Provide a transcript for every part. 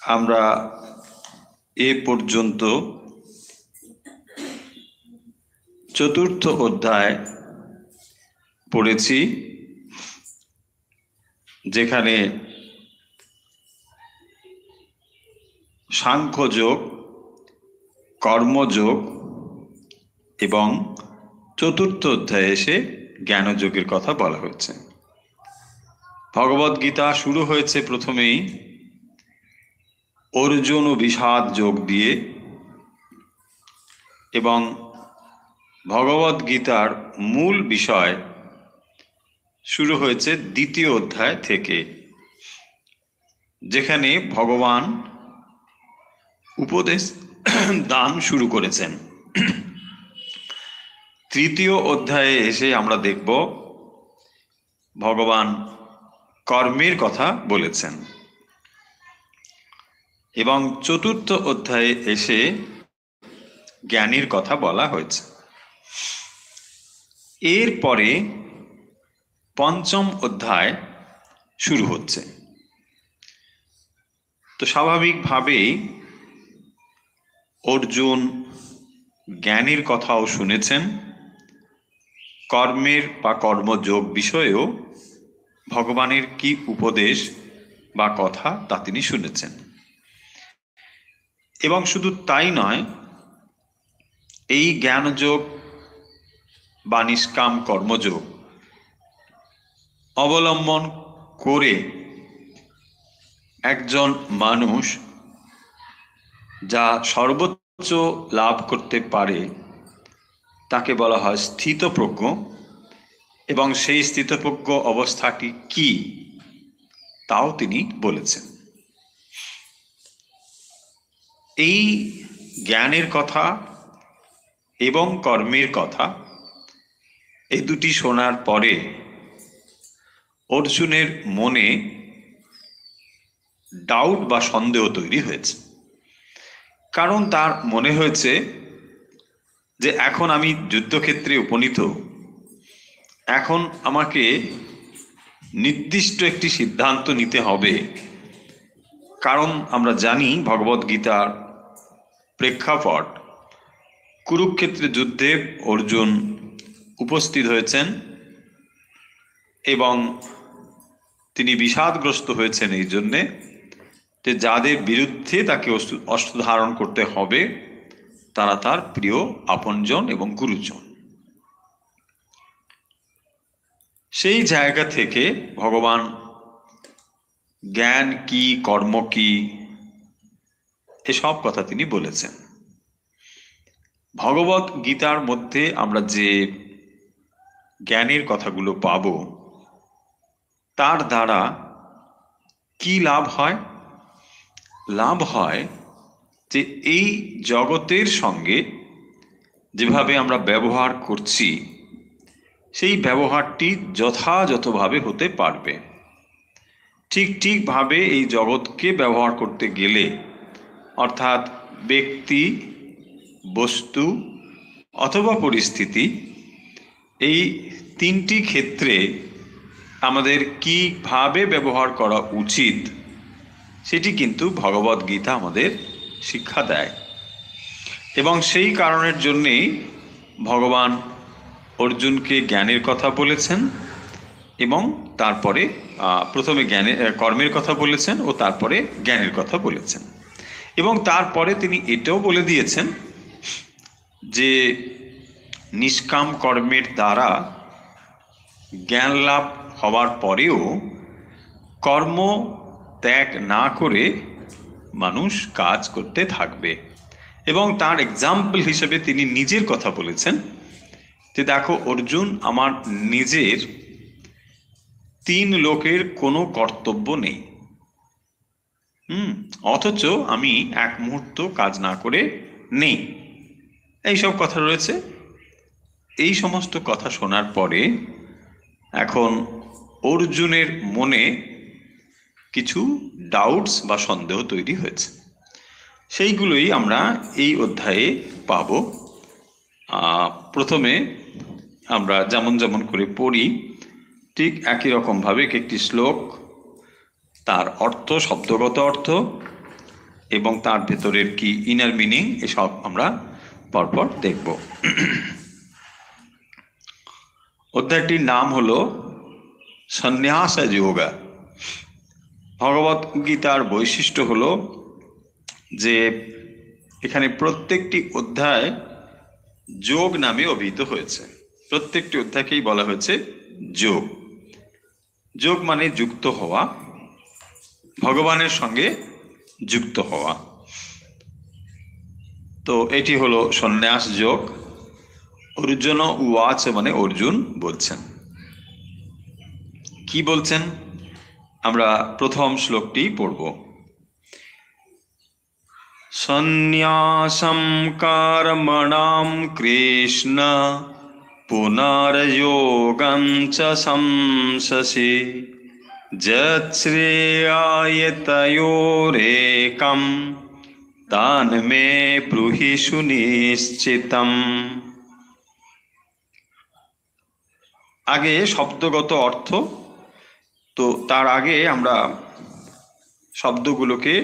আমরা এ পর্যন্ত চতুর্থ অধ্যায় পড়েছি, যেখানে সাংখ্যযোগ, কর্মযোগ এবং চতুর্থ অধ্যায়ে এসে জ্ঞানযোগের কথা বলা হয়েছে। ভগবদ্গীতা শুরু হয়েছে প্রথমেই অর্জুন ও বিষাদ যোগ দিয়ে, এবং ভগবদ্গীতার মূল বিষয় শুরু হয়েছে দ্বিতীয় অধ্যায় থেকে, যেখানে ভগবান উপদেশ দান শুরু করেছেন। তৃতীয় অধ্যায়ে এসে আমরা দেখব ভগবান কর্মের কথা বলেছেন, এবং চতুর্থ অধ্যায়ে এসে জ্ঞানের কথা বলা হয়েছে। এরপরে পঞ্চম অধ্যায় শুরু হচ্ছে। তো স্বাভাবিকভাবেই অর্জুন জ্ঞানের কথাও শুনেছেন, কর্মের বা কর্মযোগ বিষয়েও ভগবানের কি উপদেশ বা কথা তা তিনি শুনেছেন। এবং শুধু তাই নয়, এই জ্ঞানযোগ বা নিষ্কাম কর্মযোগ অবলম্বন করে একজন মানুষ যা সর্বোচ্চ লাভ করতে পারে তাকে বলা হয় স্থিতপ্রজ্ঞ, এবং সেই স্থিতপ্রজ্ঞ অবস্থাটি কি তাও তিনি বলেছেন। এই জ্ঞানের কথা এবং কর্মের কথা এই দুটি শোনার পরে অর্জুনের মনে ডাউট বা সন্দেহ তৈরি হয়েছে। কারণ তার মনে হয়েছে যে এখন আমি যুদ্ধক্ষেত্রে উপনীত, এখন আমাকে নির্দিষ্ট একটি সিদ্ধান্ত নিতে হবে। কারণ আমরা জানি ভগবদ্গীতার প্রেক্ষাপট, কুরুক্ষেত্রে যুদ্ধে অর্জুন উপস্থিত হয়েছেন এবং তিনি বিষাদগ্রস্ত হয়েছেন এই জন্যে যে যাদের বিরুদ্ধে তাকে অস্ত্র ধারণ করতে হবে তারা তার প্রিয় আপনজন এবং গুরুজন। সেই জায়গা থেকে ভগবান জ্ঞান কি, কর্ম কি, এসব কথা তিনি বলেছেন। ভগবত গীতার মধ্যে আমরা যে জ্ঞানের কথাগুলো পাব, তার দ্বারা কি লাভ হয়? লাভ হয় যে এই জগতের সঙ্গে যেভাবে আমরা ব্যবহার করছি সেই ব্যবহারটি যথাযথভাবে হতে পারবে। ঠিকভাবে এই জগৎকে ব্যবহার করতে গেলে, অর্থাৎ ব্যক্তি, বস্তু অথবা পরিস্থিতি, এই তিনটি ক্ষেত্রে আমাদের কিভাবে ব্যবহার করা উচিত সেটি কিন্তু ভগবদ্গীতা আমাদের শিক্ষা দেয়। এবং সেই কারণের জন্যেই ভগবান অর্জুনকে জ্ঞানের কথা বলেছেন, এবং তারপরে প্রথমে কর্মের কথা বলেছেন ও তারপরে জ্ঞানের কথা বলেছেন। এবং তারপরে তিনি এটাও বলে দিয়েছেন যে নিষ্কাম কর্মের দ্বারা জ্ঞান লাভ হওয়ার পরেও কর্ম ত্যাগ না করে মানুষ কাজ করতে থাকবে। এবং তার এক্সাম্পল হিসেবে তিনি নিজের কথা বলেছেন যে দেখো অর্জুন, আমার নিজের 3 লোকের কোনো কর্তব্য নেই, অথচ আমি এক মুহূর্ত কাজ না করে নেই। এইসব কথা রয়েছে। এই সমস্ত কথা শোনার পরে এখন অর্জুনের মনে কিছু ডাউটস বা সন্দেহ তৈরি হয়েছে। সেইগুলোই আমরা এই অধ্যায়ে পাব। প্রথমে আমরা যেমন যেমন করে পড়ি ঠিক একই রকমভাবে একটি শ্লোক, তার অর্থ, শব্দগত অর্থ এবং তার ভেতরের কি ইনার মিনিং এসব আমরা পরপর দেখব। অধ্যায়টির নাম হলো সন্ন্যাস যোগ। ভগবত গীতার বৈশিষ্ট্য হলো যে এখানে প্রত্যেকটি অধ্যায় যোগ নামে অভিহিত হয়েছে। প্রত্যেকটি অধ্যায়কেই বলা হয়েছে যোগ। যোগ মানে যুক্ত হওয়া, ভগবানের সঙ্গে যুক্ত হওয়া। তো এটি হলো সন্ন্যাস যোগ। অর্জুন উবাচ মানে অর্জুন বলছেন। কি বলছেন আমরা প্রথম শ্লোকটি পড়ব। সন্ন্যাসম কর্মণাম কৃষ্ণ পুনর্যোগং চ সংসসি যৎশ্রেয়ায় তয়োরেকম তান্মে ব্রূহি সুনিশ্চিতম। আগে শব্দগত অর্থ, তো তার আগে আমরা শব্দগুলোকে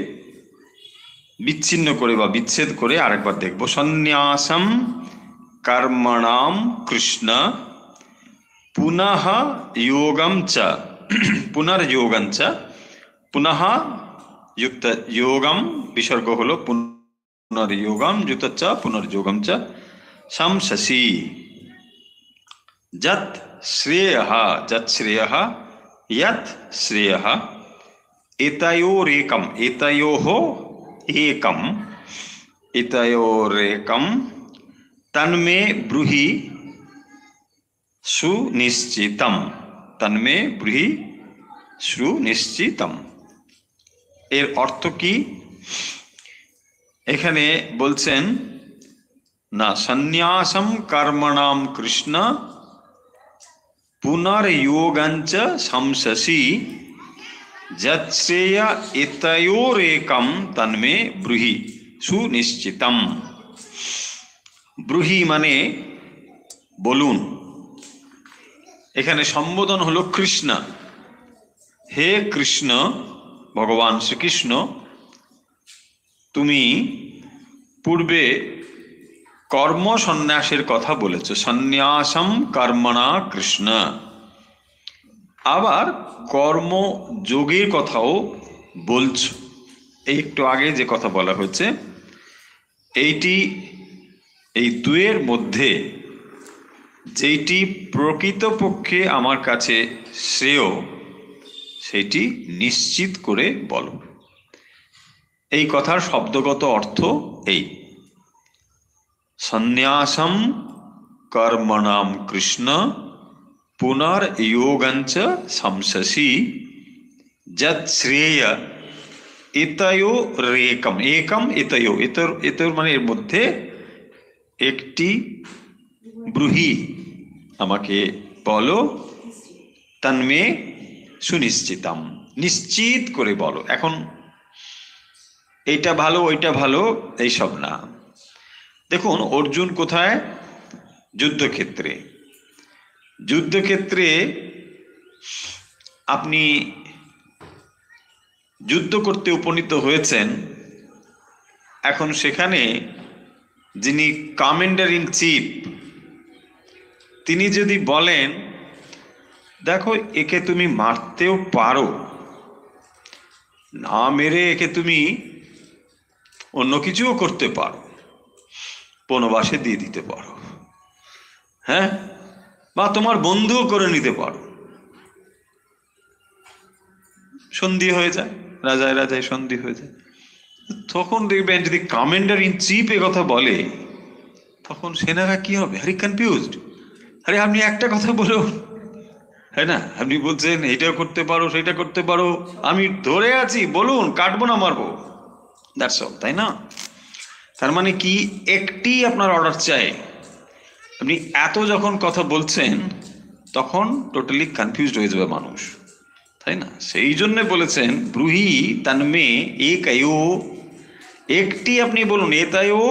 বিচ্ছিন্ন করে বা বিচ্ছেদ করে আরেকবার দেখব। সন্ন্যাসম কর্মণাম কৃষ্ণ পুনঃ যোগম চ পুনর্যোগম চ। পুনঃ যুক্ত যোগম বিসর্গ হলো পুনর্যোগম যুক্ত চ পুনর্যোগম চ সংসসি যৎ শ্রেয়ঃ যৎ শ্রেয়ঃ यत् श्रेयः एतयोरेकम् एतयोः एकम् एतयोरेकं तन्मे ब्रूहि सुनिश्चितम तन्मे ब्रूहि सुनिश्चितम। এর অর্থ কি? এখানে বলছেন না, সন্ন্যাসম কর্মণাম কৃষ্ণ পুনর্যোগঞ্চ সংসসি যৎশ্রেয় এতয়োরেকম তন্মে ব্রূহি সুনিশ্চিতম। ব্রূহি মানে বলুন। এখানে সম্বোধন হলো কৃষ্ণ। হে কৃষ্ণ, ভগবান শ্রীকৃষ্ণ, তুমি পূর্বে কর্ম সন্ন্যাসের কথা বলেছ, সন্ন্যাসম কর্মণা কৃষ্ণ। আবার কর্ম যোগের কথাও বলছ। এই একটু আগে যে কথা বলা হয়েছে, এইটি এই দুয়ের মধ্যে যেইটি প্রকৃতপক্ষে আমার কাছে শ্রেয় সেটি নিশ্চিত করে বলো। এই কথার শব্দগত অর্থ এই, সন্ন্যাসম কর্মণাম কৃষ্ণ পুনর্যোগঞ্চ সংসসি যৎ শ্রেয় এতয়োরেকম। একম এতয়ো, এতর মানে এর মধ্যে একটি, ব্রূহি আমাকে বলো, তন্মে সুনিশ্চিতম নিশ্চিত করে বলো। এখন এইটা ভালো ওইটা ভালো এইসব না। দেখুন অর্জুন কোথায়? যুদ্ধক্ষেত্রে। যুদ্ধক্ষেত্রে আপনি যুদ্ধ করতে উপনীত হয়েছেন, এখন সেখানে যিনি কমান্ডার ইন চিফ তিনি যদি বলেন দেখো একে তুমি মারতেও পারো, না মেরে একে তুমি অন্য কিছুও করতে পারো, বনবাসে দিয়ে দিতে পারো, হ্যাঁ, বা তোমার বন্ধুও করে নিতে পারো, সন্ধি হয়ে যায়, রাজায় রাজায় সন্ধি হয়ে যায়। তখন দেখবেন যদি কমান্ডার ইন চিফ এ কথা বলে তখন সেনারা কি হবে? আরে কনফিউজড, আরে আপনি একটা কথা বলুন, হ্যাঁ না, আপনি বলছেন এইটাও করতে পারো সেটা করতে পারো, আমি ধরে আছি, বলুন, কাটবো না মারবো, দ্যাটস অল, তাই না? তার মানে কি, একটি আপনার অর্ডার চাই। আপনি এত যখন কথা বলছেন তখন টোটালি কনফিউজড হয়ে যাবে মানুষ, তাই না? সেই জন্য বলেছেন ব্রূহি তন্মে একয়ো, একটি আপনি বলুন, এতয়ো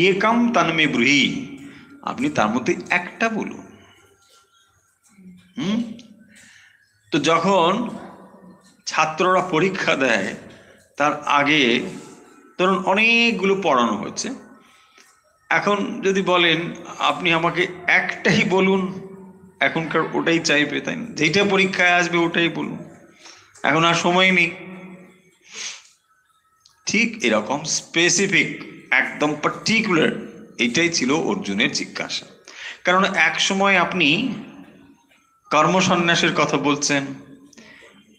একম তন্মে ব্রূহি, আপনি তার মধ্যে একটা বলুন। তো যখন ছাত্ররা পরীক্ষা দেয় তার আগে ধরুন অনেকগুলো পড়ানো হয়েছে, এখন যদি বলেন আপনি আমাকে একটাই বলুন, এখনকার ওটাই চাইবে, তাই না? যেটা পরীক্ষায় আসবে ওটাই বলুন, এখন আর সময় নেই। ঠিক এরকম স্পেসিফিক, একদম পার্টিকুলার, এইটাই ছিল অর্জুনের জিজ্ঞাসা। কারণ এক সময় আপনি কর্মসন্ন্যাসের কথা বলছেন,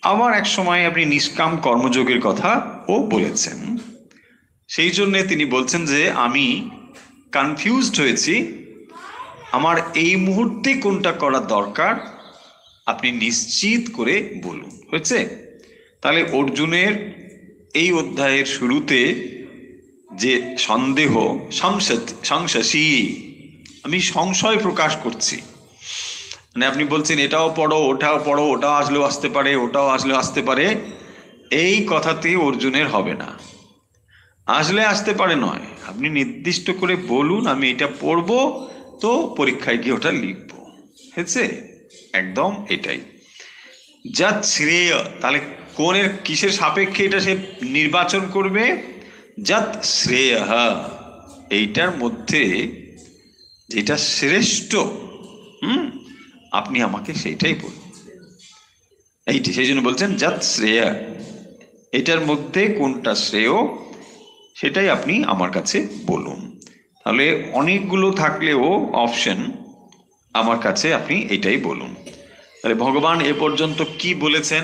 আবার এক সময় আপনি নিষ্কাম কর্মযোগের কথা ও বলেছেন। সেই জন্যে তিনি বলছেন যে আমি কনফিউজড হয়েছি, আমার এই মুহূর্তে কোনটা করা দরকার আপনি নিশ্চিত করে বলুন। হয়েছে? তাহলে অর্জুনের এই অধ্যায়ের শুরুতে যে সন্দেহ, সংশয়ী, আমি সংশয় প্রকাশ করছি, মানে আপনি বলছেন এটাও পড়ো ওটাও পড়ো, ওটাও আসলেও আসতে পারে ওটাও আসলেও আসতে পারে, এই কথাতে অর্জুনের হবে না। আসলে আসতে পারে নয়, আপনি নির্দিষ্ট করে বলুন আমি এটা পড়বো, তো পরীক্ষায় গিয়ে ওটা লিখবো। হয়েছে? একদম এটাই। যা শ্রেয়, তাহলে কোনের কিসের সাপেক্ষে এটা সে নির্বাচন করবে? যত শ্রেয়, এইটার মধ্যে যেটা শ্রেষ্ঠ, আপনি আমাকে সেইটাই বলুন। এইটি সেই জন্য বলছেন যত শ্রেয়, এটার মধ্যে কোনটা শ্রেয় সেটাই আপনি আমার কাছে বলুন। তাহলে অনেকগুলো থাকলেও অপশন, আমার কাছে আপনি এটাই বলুন। তাহলে ভগবান এ পর্যন্ত কি বলেছেন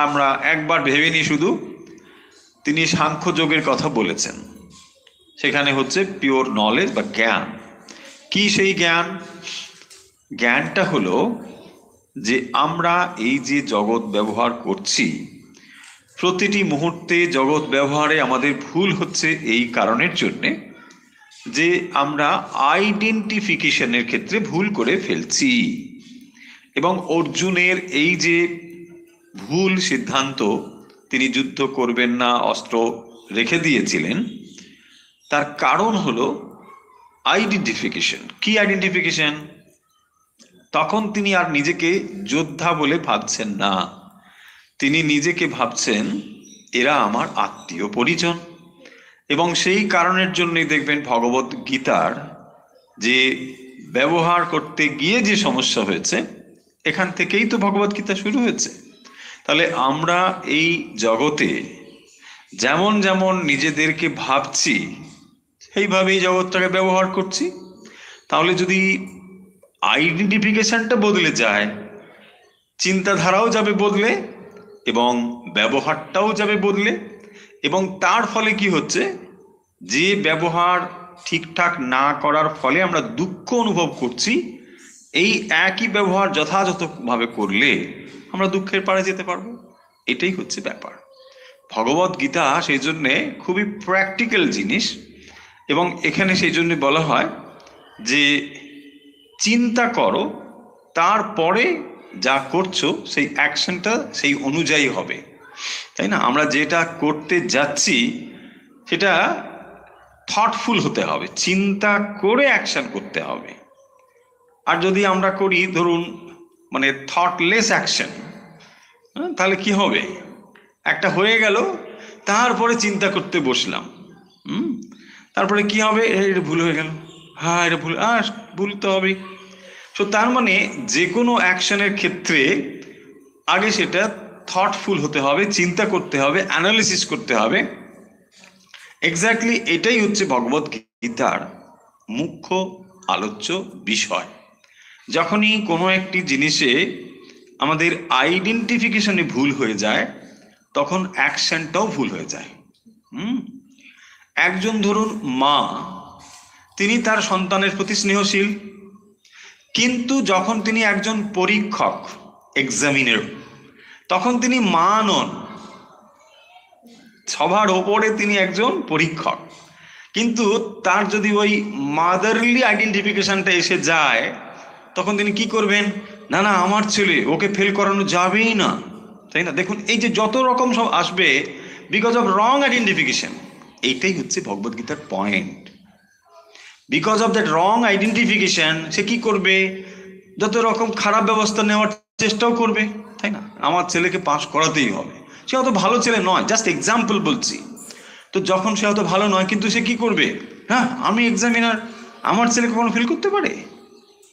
আমরা একবার ভেবে নিই। শুধু তিনি সাংখ্যযোগের কথা বলেছেন, সেখানে হচ্ছে পিওর নলেজ বা জ্ঞান। কি সেই জ্ঞান? জ্ঞানটা হলো যে আমরা এই যে জগৎ ব্যবহার করছি, প্রতিটি মুহূর্তে জগৎ ব্যবহারে আমাদের ভুল হচ্ছে এই কারণের জন্যে যে আমরা আইডেন্টিফিকেশনের ক্ষেত্রে ভুল করে ফেলছি। এবং অর্জুনের এই যে ভুল সিদ্ধান্ত, তিনি যুদ্ধ করবেন না, অস্ত্র রেখে দিয়েছিলেন, তার কারণ হলো আইডেন্টিফিকেশন। কি আইডেন্টিফিকেশন? তখন তিনি আর নিজেকে যোদ্ধা বলে ভাবছেন না, তিনি নিজেকে ভাবছেন এরা আমার আত্মীয় পরিজন। এবং সেই কারণের জন্যই দেখবেন ভগবত গীতার যে ব্যবহার করতে গিয়ে যে সমস্যা হয়েছে, এখান থেকেই তো ভগবত গীতা শুরু হয়েছে। তাহলে আমরা এই জগতে যেমন যেমন নিজেদেরকে ভাবছি, সেইভাবেই জগৎটাকে ব্যবহার করছি। তাহলে যদি আইডেন্টিফিকেশনটা বদলে যায়, চিন্তাধারাও যাবে বদলে এবং ব্যবহারটাও যাবে বদলে। এবং তার ফলে কি হচ্ছে, যে ব্যবহার ঠিকঠাক না করার ফলে আমরা দুঃখ অনুভব করছি, এই একই ব্যবহার যথাযথভাবে করলে আমরা দুঃখের পারে যেতে পারবো। এটাই হচ্ছে ব্যাপার। ভগবত গীতা সেই জন্যে খুবই প্র্যাকটিক্যাল জিনিস। এবং এখানে সেই জন্য বলা হয় যে চিন্তা করো, তারপরে যা করছো সেই অ্যাকশনটা সেই অনুযায়ী হবে, তাই না? আমরা যেটা করতে যাচ্ছি সেটা থটফুল হতে হবে, চিন্তা করে অ্যাকশন করতে হবে। আর যদি আমরা করি ধরুন মানে থটলেস অ্যাকশন, তাহলে কি হবে? একটা হয়ে গেল, তারপরে চিন্তা করতে বসলাম, তারপরে কি হবে? এটা ভুল হয়ে গেল, হ্যাঁ এটা ভুল, ভুল তো হবে। তো তার মানে যে কোনো অ্যাকশনের ক্ষেত্রে আগে সেটা থটফুল হতে হবে, চিন্তা করতে হবে, অ্যানালিসিস করতে হবে। এক্স্যাক্টলি এটাই হচ্ছে ভগবত গীতার মুখ্য আলোচ্য বিষয়। যখনই কোনো একটি জিনিসে আমাদের আইডেন্টিফিকেশনে ভুল হয়ে যায়, তখন অ্যাকশনটাও ভুল হয়ে যায়। একজন ধরুন মা, তিনি তার সন্তানের প্রতি স্নেহশীল, কিন্তু যখন তিনি একজন পরীক্ষক, এক্সামিনার, তখন তিনি মা নন, সবার ওপরে তিনি একজন পরীক্ষক। কিন্তু তার যদি ওই মাদারলি আইডেন্টিফিকেশনটা এসে যায়, তখন তিনি কি করবেন? না না, আমার ছেলে, ওকে ফেল করানো যাবেই না, তাই না? দেখুন এই যে যত রকম সব আসবে বিকজ অফ রং আইডেন্টিফিকেশন। এইটাই হচ্ছে ভগবদ্গীতার point. Because of that wrong identification সে কি করবে? যত রকম খারাপ ব্যবস্থা নেওয়ার চেষ্টাও করবে, তাই না? আমার ছেলেকে পাস করাতেই হবে, সে অত ভালো ছেলে নয়, জাস্ট এক্সাম্পল বলছি। তো যখন সে হয়তো ভালো নয়, কিন্তু সে কি করবে, হ্যাঁ আমি এক্সামিনার, আমার ছেলে কখনো ফেল করতে পারে,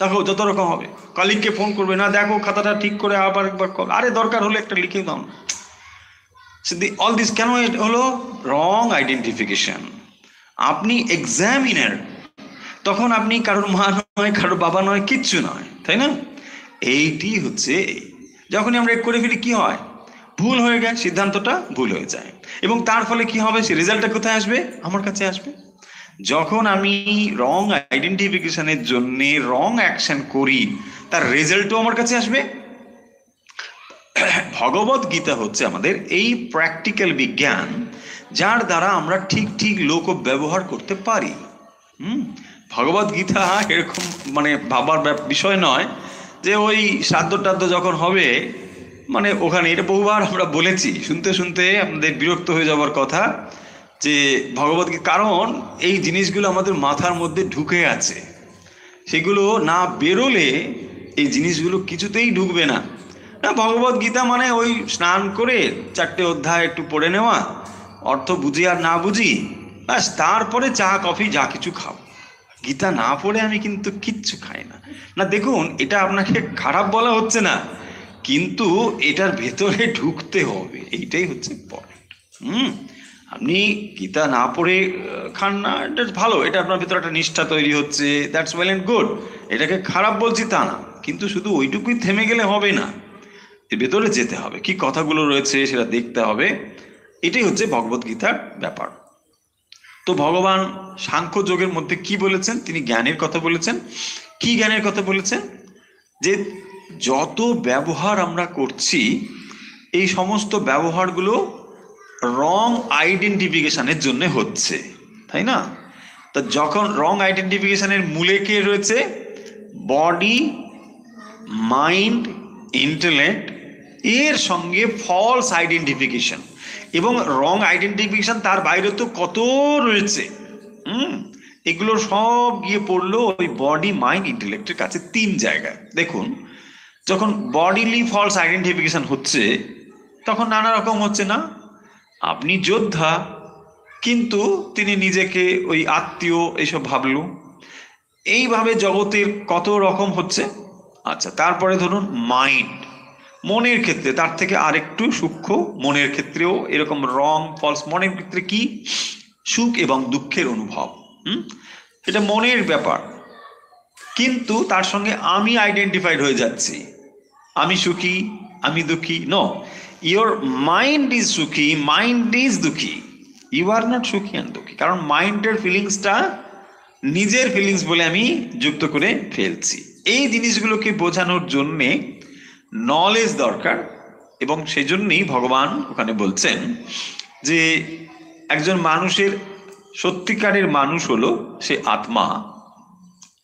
দেখো যত রকম হবে, কলিগকে ফোন করবে, না দেখো খাতাটা ঠিক করে আবার একবার আরে দরকার হলে একটা লিখে দাও। অল দিস কেন হলো? রং আইডেন্টিফিকেশন। আপনি এক্সামিনার, তখন আপনি কারোর মা নয়, কারোর বাবা নয়, কিচ্ছু নয়, তাই না? এইটি হচ্ছে, যখনই আমরা করে ফেলি কি হয়, ভুল হয়ে গেছে, সিদ্ধান্তটা ভুল হয়ে যায়, এবং তার ফলে কি হবে, সে রেজাল্টটা কোথায় আসবে, আমার কাছে আসবে। যখন আমি রং আইডেন্টিফিকেশনের জন্য রং অ্যাকশন করি, তার রেজাল্টও আমার কাছে আসবে। ভগবত গীতা হচ্ছে আমাদের এই প্র্যাকটিক্যাল বিজ্ঞান, যার দ্বারা আমরা ঠিক ঠিক লোক ব্যবহার করতে পারি। ভগবত গীতা এরকম মানে ভাবার বিষয় নয় যে ওই শ্রাদ্ধ টাদ্ধ যখন হবে মানে ওখানে, এটা বহুবার আমরা বলেছি, শুনতে শুনতে আমাদের বিরক্ত হয়ে যাওয়ার কথা, যে ভগবত গীতা, কারণ এই জিনিসগুলো আমাদের মাথার মধ্যে ঢুকে আছে, সেগুলো না বেরোলে এই জিনিসগুলো কিছুতেই ঢুকবে না। না, ভগবত গীতা মানে ওই স্নান করে 4টে অধ্যায় একটু পড়ে নেওয়া, অর্থ বুঝি আর না বুঝি, ব্যাস, তারপরে চা কফি যা কিছু খাও। গীতা না পড়ে আমি কিন্তু কিচ্ছু খাই না। না দেখুন, এটা আপনাকে খারাপ বলা হচ্ছে না, কিন্তু এটার ভেতরে ঢুকতে হবে, এইটাই হচ্ছে পয়েন্ট। আপনি গীতা না পড়ে খান না, এটা ভালো, এটা আপনার ভেতরে একটা নিষ্ঠা তৈরি হচ্ছে, দ্যাটস ওয়েল অ্যান্ড গুড, এটাকে খারাপ বলছি তা না, কিন্তু শুধু ওইটুকুই থেমে গেলে হবে না, এর ভেতরে যেতে হবে, কি কথাগুলো রয়েছে সেটা দেখতে হবে। এটাই হচ্ছে ভগবত গীতার ব্যাপার। তো ভগবান সাংখ্য যোগের মধ্যে কি বলেছেন, তিনি জ্ঞানের কথা বলেছেন। কি জ্ঞানের কথা বলেছেন? যে যত ব্যবহার আমরা করছি, এই সমস্ত ব্যবহারগুলো রং আইডেন্টিফিকেশনের জন্য হচ্ছে, তাই না? তো যখন রং আইডেন্টিফিকেশনের মূলে কে রয়েছে? বডি, মাইন্ড, ইন্টেলেক্ট, এর সঙ্গে ফলস আইডেন্টিফিকেশন, এবং রং আইডেন্টিফিকেশন তার বাইরে তো কত রয়েছে। এগুলো সব গিয়ে পড়লো ওই বডি, মাইন্ড, ইন্টেলেক্টের কাছে 3 জায়গায়। দেখুন, যখন বডিলি ফলস আইডেন্টিফিকেশন হচ্ছে, তখন নানা রকম হচ্ছে না, আপনি যোদ্ধা, কিন্তু তিনি নিজেকে ওই আত্মীয় এইসব ভাবলো, এইভাবে জগতের কত রকম হচ্ছে। আচ্ছা, তারপরে ধরুন মাইন্ড, মনের ক্ষেত্রে তার থেকে আরেকটু সূক্ষ্ম, মনের ক্ষেত্রেও এরকম রং ফলস। মনের ক্ষেত্রে কি? সুখ এবং দুঃখের অনুভব, এটা মনের ব্যাপার, কিন্তু তার সঙ্গে আমি আইডেন্টিফাইড হয়ে যাচ্ছি, আমি সুখী, আমি দুঃখী। নো, ইয়োর মাইন্ড ইজ সুখী, মাইন্ড ইজ দুঃখী, ইউ আর নট সুখী অ্যান্ড দুঃখী, কারণ মাইন্ডের ফিলিংসটা নিজের ফিলিংস বলে আমি যুক্ত করে ফেলছি। এই জিনিসগুলোকে বোঝানোর জন্যে নলেজ দরকার, এবং সেই জন্যই ভগবান ওখানে বলছেন যে একজন মানুষের সত্যিকারের মানুষ হলো সে আত্মা,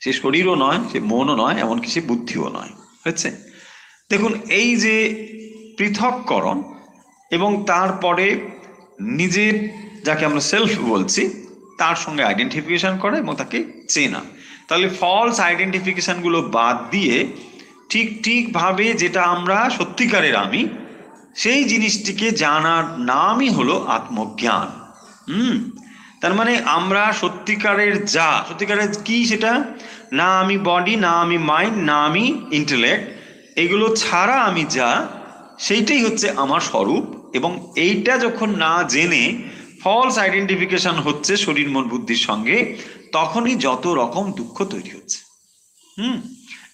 সে শরীরও নয়, সে মনও নয়, এমনকি সে বুদ্ধিও নয়, হয়েছে? দেখুন, এই যে পৃথককরণ এবং তারপরে নিজের, যাকে আমরা সেলফ বলছি, তার সঙ্গে আইডেন্টিফিকেশন করা এবং তাকে চেনা, তাহলে ফলস আইডেন্টিফিকেশনগুলো বাদ দিয়ে ঠিক ঠিকভাবে যেটা আমরা সত্যিকারের আমি, সেই জিনিসটিকে জানার নামই হলো আত্মজ্ঞান। তার মানে আমরা সত্যিকারের সত্যিকারের কি সেটা, না আমি বডি, না আমি মাইন্ড, না আমি ইন্টেলেক্ট, এগুলো ছাড়া আমি যা, সেইটাই হচ্ছে আমার স্বরূপ। এবং এইটা যখন না জেনে ফলস আইডেন্টিফিকেশন হচ্ছে শরীর মন বুদ্ধির সঙ্গে, তখনই যত রকম দুঃখ তৈরি হচ্ছে।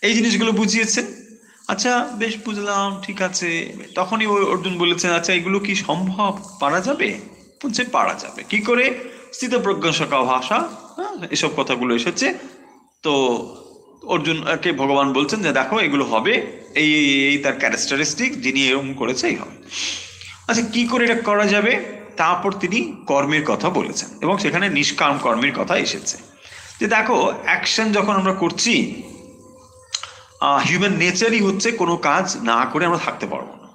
এই জিনিসগুলো বুঝিয়েছেন। আচ্ছা, বেশ, বুঝলাম, ঠিক আছে। তখনই ওই অর্জুন বলেছেন, আচ্ছা এগুলো কি সম্ভব, পারা যাবে? বলছে পারা যাবে। কি করে? স্থিতপ্রজ্ঞ সকা ভাষা, এসব কথাগুলো এসেছে। তো অর্জুনকে ভগবান বলছেন যে দেখো এগুলো হবে, এই এই তার ক্যারেক্টারিস্টিক, যিনি এরকম করেছে এই হবে। আচ্ছা, কি করে এটা করা যাবে? তারপর তিনি কর্মের কথা বলেছেন, এবং সেখানে নিষ্কাম কর্মের কথা এসেছে। যে দেখো, অ্যাকশন যখন আমরা করছি, হিউম্যান নেচারই হচ্ছে কোনো কাজ না করে আমরা থাকতে পারবো না,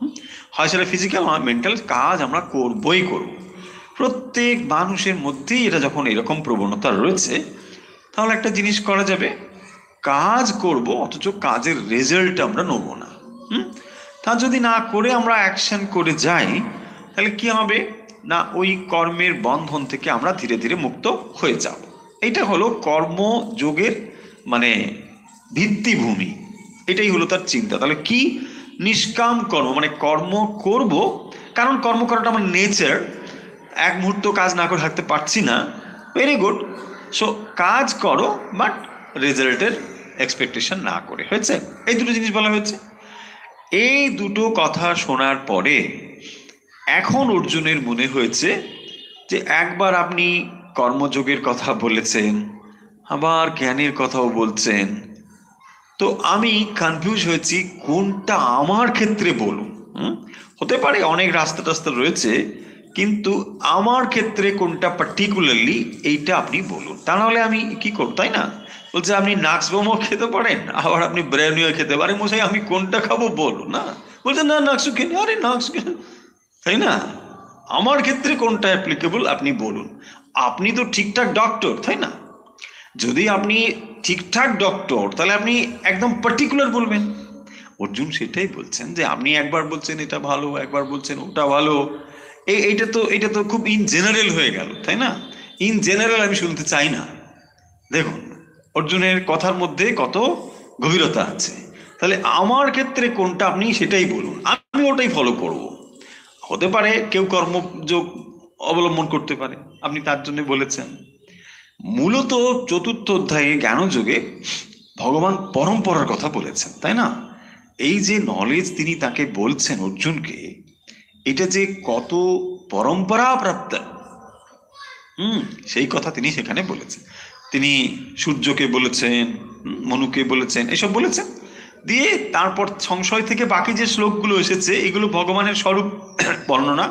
হয় সেটা ফিজিক্যাল হয় মেন্টাল, কাজ আমরা করবই করব। প্রত্যেক মানুষের মধ্যেই এটা যখন এরকম প্রবণতা রয়েছে, তাহলে একটা জিনিস করা যাবে, কাজ করব অথচ কাজের রেজাল্ট আমরা নেব না। তা যদি না করে আমরা অ্যাকশন করে যাই, তাহলে কি হবে? না ওই কর্মের বন্ধন থেকে আমরা ধীরে ধীরে মুক্ত হয়ে যাব। এটা হলো কর্মযোগের মানে ভিত্তিভূমি, এটাই হলো তার চিন্তা। তাহলে কি নিষ্কাম কর্ম, মানে কর্ম করব, কারণ কর্ম করাটা আমার নেচার, এক মুহূর্ত কাজ না করে থাকতে পারছি না, ভেরি গুড। সো কাজ করো বাট রেজাল্টের এক্সপেকটেশন না করে, হয়েছে? এই দুটো জিনিস বলা হয়েছে। এই দুটো কথা শোনার পরে এখন অর্জুনের মনে হয়েছে যে একবার আপনি কর্মযোগের কথা বলেছেন, আবার জ্ঞানের কথাও বলছেন, তো আমি কনফিউজ হয়েছি কোনটা আমার ক্ষেত্রে বলুন। হতে পারে অনেক রাস্তা টাস্তা রয়েছে, কিন্তু আমার ক্ষেত্রে কোনটা পার্টিকুলারলি এইটা আপনি বলুন, তা নাহলে আমি কি করব, তাই না? বলছে আপনি নাক্সবোমও খেতে পারেন, আবার আপনি ব্রেনিও খেতে পারেন, মশাই আমি কোনটা খাবো বলুন না। বলছে না নাক্সু খেলে, আরে নাক্স খেলে, তাই না? আমার ক্ষেত্রে কোনটা অ্যাপ্লিকেবল আপনি বলুন। আপনি তো ঠিকঠাক ডক্টর, তাই না? যদি আপনি ঠিকঠাক ডক্টর তাহলে আপনি একদম পার্টিকুলার বলবেন। অর্জুন সেটাই বলছেন যে আপনি একবার বলছেন এটা ভালো, একবার বলছেন ওটা ভালো, এটা তো খুব ইন জেনারেল হয়ে গেল, তাই না? ইন জেনারেল আমি শুনতে চাই না। দেখুন অর্জুনের কথার মধ্যে কত গভীরতা আছে। তাহলে আমার ক্ষেত্রে কোনটা আপনি সেটাই বলুন, আমি ওটাই ফলো করব। হতে পারে কেউ কর্মযোগ অবলম্বন করতে পারে, আপনি তার জন্য বলেছেন। মূলত চতুর্থ অধ্যায়ে জ্ঞানযোগে ভগবান পরম্পরার কথা বলেছেন, তাই না? এই যে নলেজ তিনি তাকে বলছেন অর্জুনকে, এটা যে কত পরম্পরা প্রাপ্ত, সেই কথা তিনি সেখানে বলেছেন। তিনি সূর্যকে বলেছেন, মনুকে বলেছেন, এসব বলেছেন। দিয়ে তারপর সংশয় থেকে বাকি যে শ্লোকগুলো এসেছে এগুলো ভগবানের স্বরূপ বর্ণনা,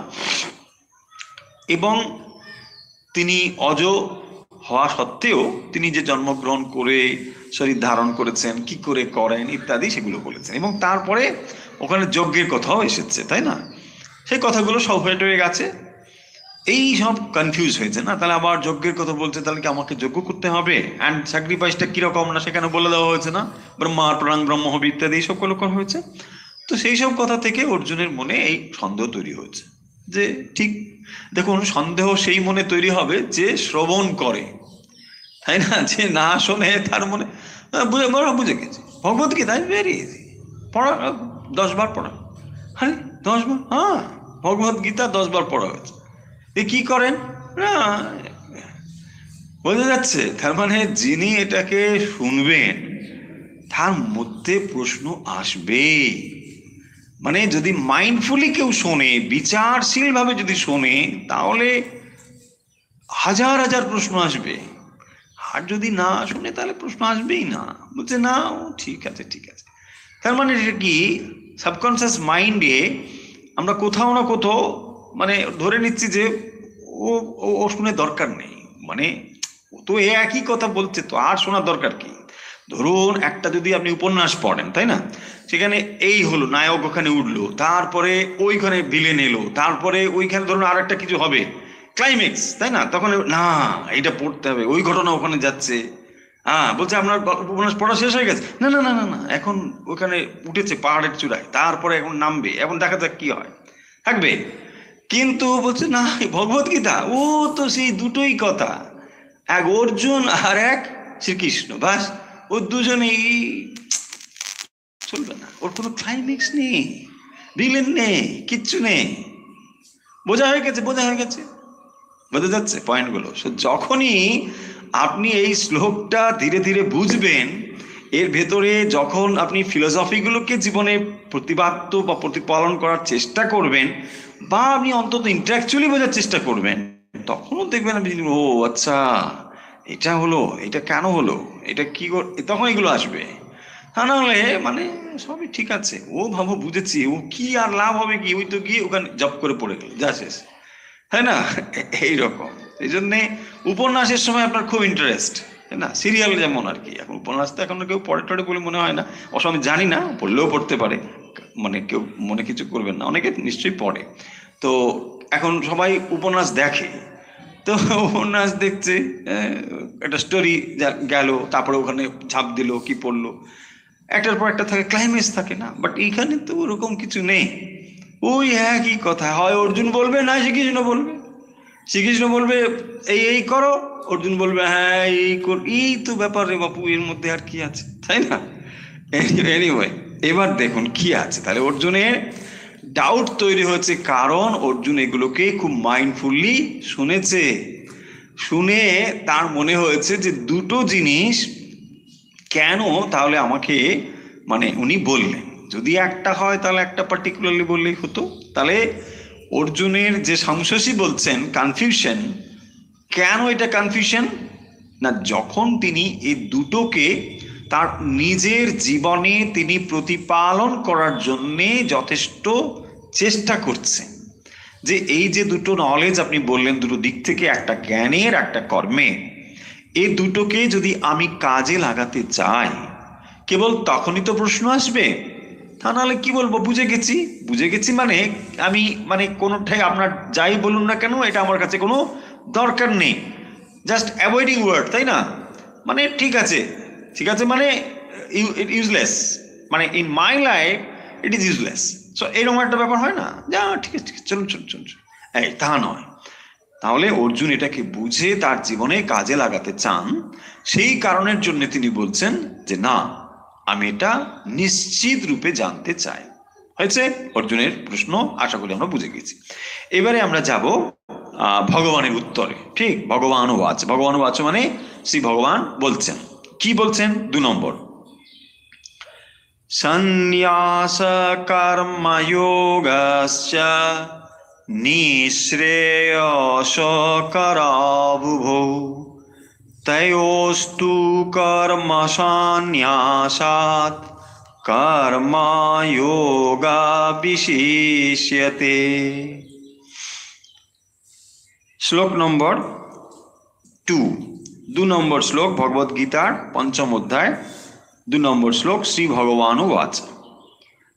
এবং তিনি অজ হওয়া সত্ত্বেও তিনি যে জন্মগ্রহণ করে শরীর ধারণ করেছেন, কি করে করেন ইত্যাদি সেগুলো বলেছেন। এবং তারপরে ওখানে যজ্ঞের কথাও এসেছে, তাই না? সেই কথাগুলো সব হয়ে গেছে। এই সব কনফিউজ হয়েছে না, তাহলে আবার যজ্ঞের কথা বলছে, তাহলে কি আমাকে যজ্ঞ করতে হবে? অ্যান্ড স্যাক্রিফাইসটা কিরকম না সেখানে বলে দেওয়া হয়েছে না, ব্রহ্মার প্রাং ব্রহ্ম হবে ইত্যাদি এইসব কলকন হয়েছে। তো সেই সব কথা থেকে অর্জুনের মনে এই সন্দেহ তৈরি হয়েছে যে ঠিক, দেখুন সন্দেহ সেই মনে তৈরি হবে যে শ্রবণ করে, তাই না? যে না শোনে তার মনে বুঝে গেছে। ভগবত গীতা ভেরি ইজি, পড়া 10 বার পড়া। আরে 10 বার? হ্যাঁ, ভগবত গীতা 10 বার পড়া হয়েছে। এ কি করেন না, বোঝা যাচ্ছে? তার মানে যিনি এটাকে শুনবেন তার মধ্যে প্রশ্ন আসবে। মানে যদি মাইন্ডফুলি কেউ শোনে, বিচারশীল ভাবে যদি শোনে, তাহলে হাজার হাজার প্রশ্ন আসবে। আর যদি না শুনে তাহলে প্রশ্ন আসবেই না, বলছে না ও ঠিক আছে ঠিক আছে। তার মানে এটা কি, সাবকনসিয়াস মাইন্ডে আমরা কোথাও না কোথাও মানে ধরে নিচ্ছি যে ও ও শুনে দরকার নেই, মানে ও তো একই কথা বলছে, তো আর শোনার দরকার কি? ধরুন একটা যদি আপনি উপন্যাস পড়েন, তাই না? সেখানে এই হলো, নায়ক ওখানে উঠলো, তারপরে ওইখানে ভিলেন এলো, তারপরে ওইখানে ধরুন আর একটা কিছু হবে, ক্লাইম্যাক্স, তাই না? তখন না এইটা পড়তে হবে, ওই ঘটনা ওখানে যাচ্ছে। হ্যাঁ, বলছে আপনার উপন্যাস পড়া শেষ হয়ে গেছে? না না না না না, এখন ওখানে উঠেছে পাহাড়ের চূড়ায়, তারপরে এখন নামবে, এখন দেখা যাক কি হয়, থাকবে। কিন্তু বলছে না, ভগবত গীতা ও তো সেই দুটোই কথা, এক অর্জুন আর এক শ্রীকৃষ্ণ, বাস ও দুজনেই চলবে না, ওর কোনো ক্লাইম্যাক্স নেই, ভিলেন নেই, কিচ্ছু নেই। বোঝা হয়ে গেছে, বোঝা হয়ে গেছে, বোঝা যাচ্ছে পয়েন্টগুলো? যখনই আপনি এই শ্লোকটা ধীরে ধীরে বুঝবেন, এর ভেতরে যখন আপনি ফিলোসফিগুলোকে জীবনে প্রতিপাদ্য বা প্রতিপালন করার চেষ্টা করবেন, বা আপনি অন্তত ইন্টালেকচুয়ালি বোঝার চেষ্টা করবেন, তখনও দেখবেন আপনি ও আচ্ছা এটা হলো, এটা কেন হলো, এটা কি, তখন এগুলো আসবে। তা নাহলে মানে সবই ঠিক আছে, ও ভাবো বুঝেছি, ও কি আর লাভ হবে কি, ওই তো গিয়ে ওখানে জব করে পড়ে গেল, যা শেষ, তাই না? এইরকম। এই জন্যে উপন্যাসের সময় আপনার খুব ইন্টারেস্ট, তাই না? সিরিয়াল যেমন আর কি, এখন উপন্যাস তো এখন কেউ পড়ে টড়ে বলে মনে হয় না, অবশ্য আমি জানি না, পড়লেও পড়তে পারে, মানে কেউ মনে কিছু করবেন না, অনেকে নিশ্চয়ই পড়ে। তো এখন সবাই উপন্যাস দেখে, তো উপন্যাস দেখছে, একটা স্টোরি গেল, তারপরে ওখানে ঝাঁপ দিল, কি পড়লো, একটার পর একটা থাকে, ক্লাইম্যাক্স থাকে না। বাট এইখানে তো ওরকম কিছু নেই, ওই একই কথা, হয় অর্জুন বলবে না শ্রীকৃষ্ণ বলবে। শ্রীকৃষ্ণ বলবে এই এই করো, অর্জুন বলবে হ্যাঁ এই কর। এই তো ব্যাপার রে বাপু, এর মধ্যে আর কি আছে, তাই না? এনিওয়ে, এবার দেখুন কি আছে। তাহলে অর্জুনের ডাউট তৈরি হয়েছে, কারণ অর্জুন এগুলোকে খুব মাইন্ডফুলি শুনেছে। শুনে তার মনে হয়েছে যে দুটো জিনিস কেন তাহলে আমাকে মানে উনি বললেন, যদি একটা হয় তাহলে একটা পার্টিকুলারলি বললেই হতো। তাহলে অর্জুনের যে সংশয়ী বলছেন কনফিউশন, কেন এটা কনফিউশন না, যখন তিনি এই দুটোকে তার নিজের জীবনে তিনি প্রতিপালন করার জন্যে যথেষ্ট চেষ্টা করছেন, যে এই যে দুটো নলেজ আপনি বললেন, দুটো দিক থেকে, একটা জ্ঞানের একটা কর্মের, এই দুটোকে যদি আমি কাজে লাগাতে চাই, কেবল তখনই তো প্রশ্ন আসবে। তা নাহলে কি বলবো, বুঝে গেছি। বুঝে গেছি মানে আমি মানে কোনোটাই আপনার যাই বলুন না কেন, এটা আমার কাছে কোনো দরকার নেই, জাস্ট অ্যাভয়েডিং ওয়ার্ড, তাই না? মানে ঠিক আছে, ঠিক আছে মানে ইউজলেস, মানে in my life it is useless. So এরকম একটা ব্যাপার হয় না, যা ঠিক আছে ঠিক আছে, চলুন চলুন চলুন, এই তা নয়। তাহলে অর্জুন এটাকে বুঝে তার জীবনে কাজে লাগাতে চান, সেই কারণের জন্য তিনি বলছেন যে না, আমি এটা নিশ্চিত রূপে জানতে চাই। হয়েছে অর্জুনের প্রশ্ন, আশা করি আমরা বুঝে গেছি। এবারে আমরা যাব ভগবানের উত্তরে। ঠিক, ভগবান ওয়াচ, ভগবান ওয়াচ মানে শ্রী ভগবান বলছেন, কি বলছেন? 2 নম্বর, সন্ন্যাস কর্মযোগস্য নিঃশ্রেয়সকরাবুভৌ তয়োস্তু কর্ম সন্ন্যাসাৎ কর্মযোগা বিশিষ্যতে। শ্লোক নম্বর 2, 2 নম্বর শ্লোক, ভগবদ গীতার 5ম অধ্যায় 2 নম্বর শ্লোক, শ্রী ভগবান ওয়াচ।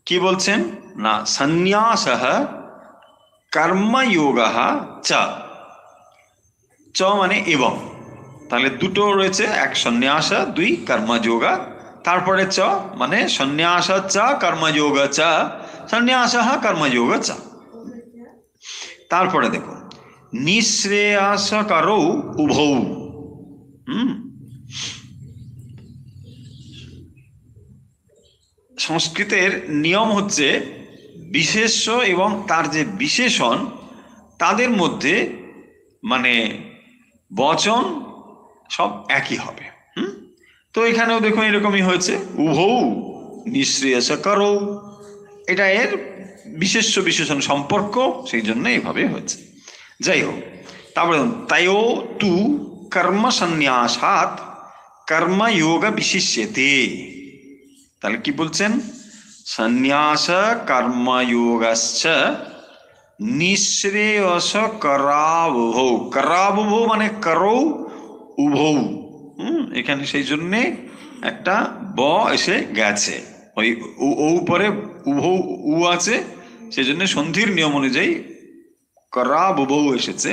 কি বলছেন না, সন্ন্যাসঃ কর্মযোগঃ চ, চ মানে এবং, তাহলে দুটো রয়েছে, এক সন্ন্যাস, 2 কর্মযোগ, তারপরে চ মানে সন্ন্যাস চ কর্মযোগ চ, সন্ন্যাসঃ কর্মযোগ চ। তারপরে দেখো, নিঃশ্রেয়সকরৌ উভৌ। সংস্কৃতের নিয়ম হচ্ছে বিশেষ্য এবং তার যে বিশেষণ, তাদের মধ্যে মানে বচন সব একই হবে। তো এখানেও দেখুন এরকমই হয়েছে, উভৌ নিঃশ্রেয়সকরৌ, এটা এর বিশেষ্য বিশেষণ সম্পর্ক, সেই জন্য এইভাবে হয়েছে। যাই হোক, তারপরে তাইও তু কর্ম সন্ন্যাসাৎ কর্মযোগ বিশিষ্যতে। তাহলে কি বলছেন, সন্ন্যাস কর্মযোগশ্চ নিঃশ্রেয়সকরাবুভৌ, করাবুভৌ মানে করৌ উভৌ। এখানে সেই জন্যে একটা ব এসে গেছে, ওই ও উপরে উভৌ উ আছে, সেই জন্য সন্ধির নিয়ম অনুযায়ী করাবুভৌ এসেছে।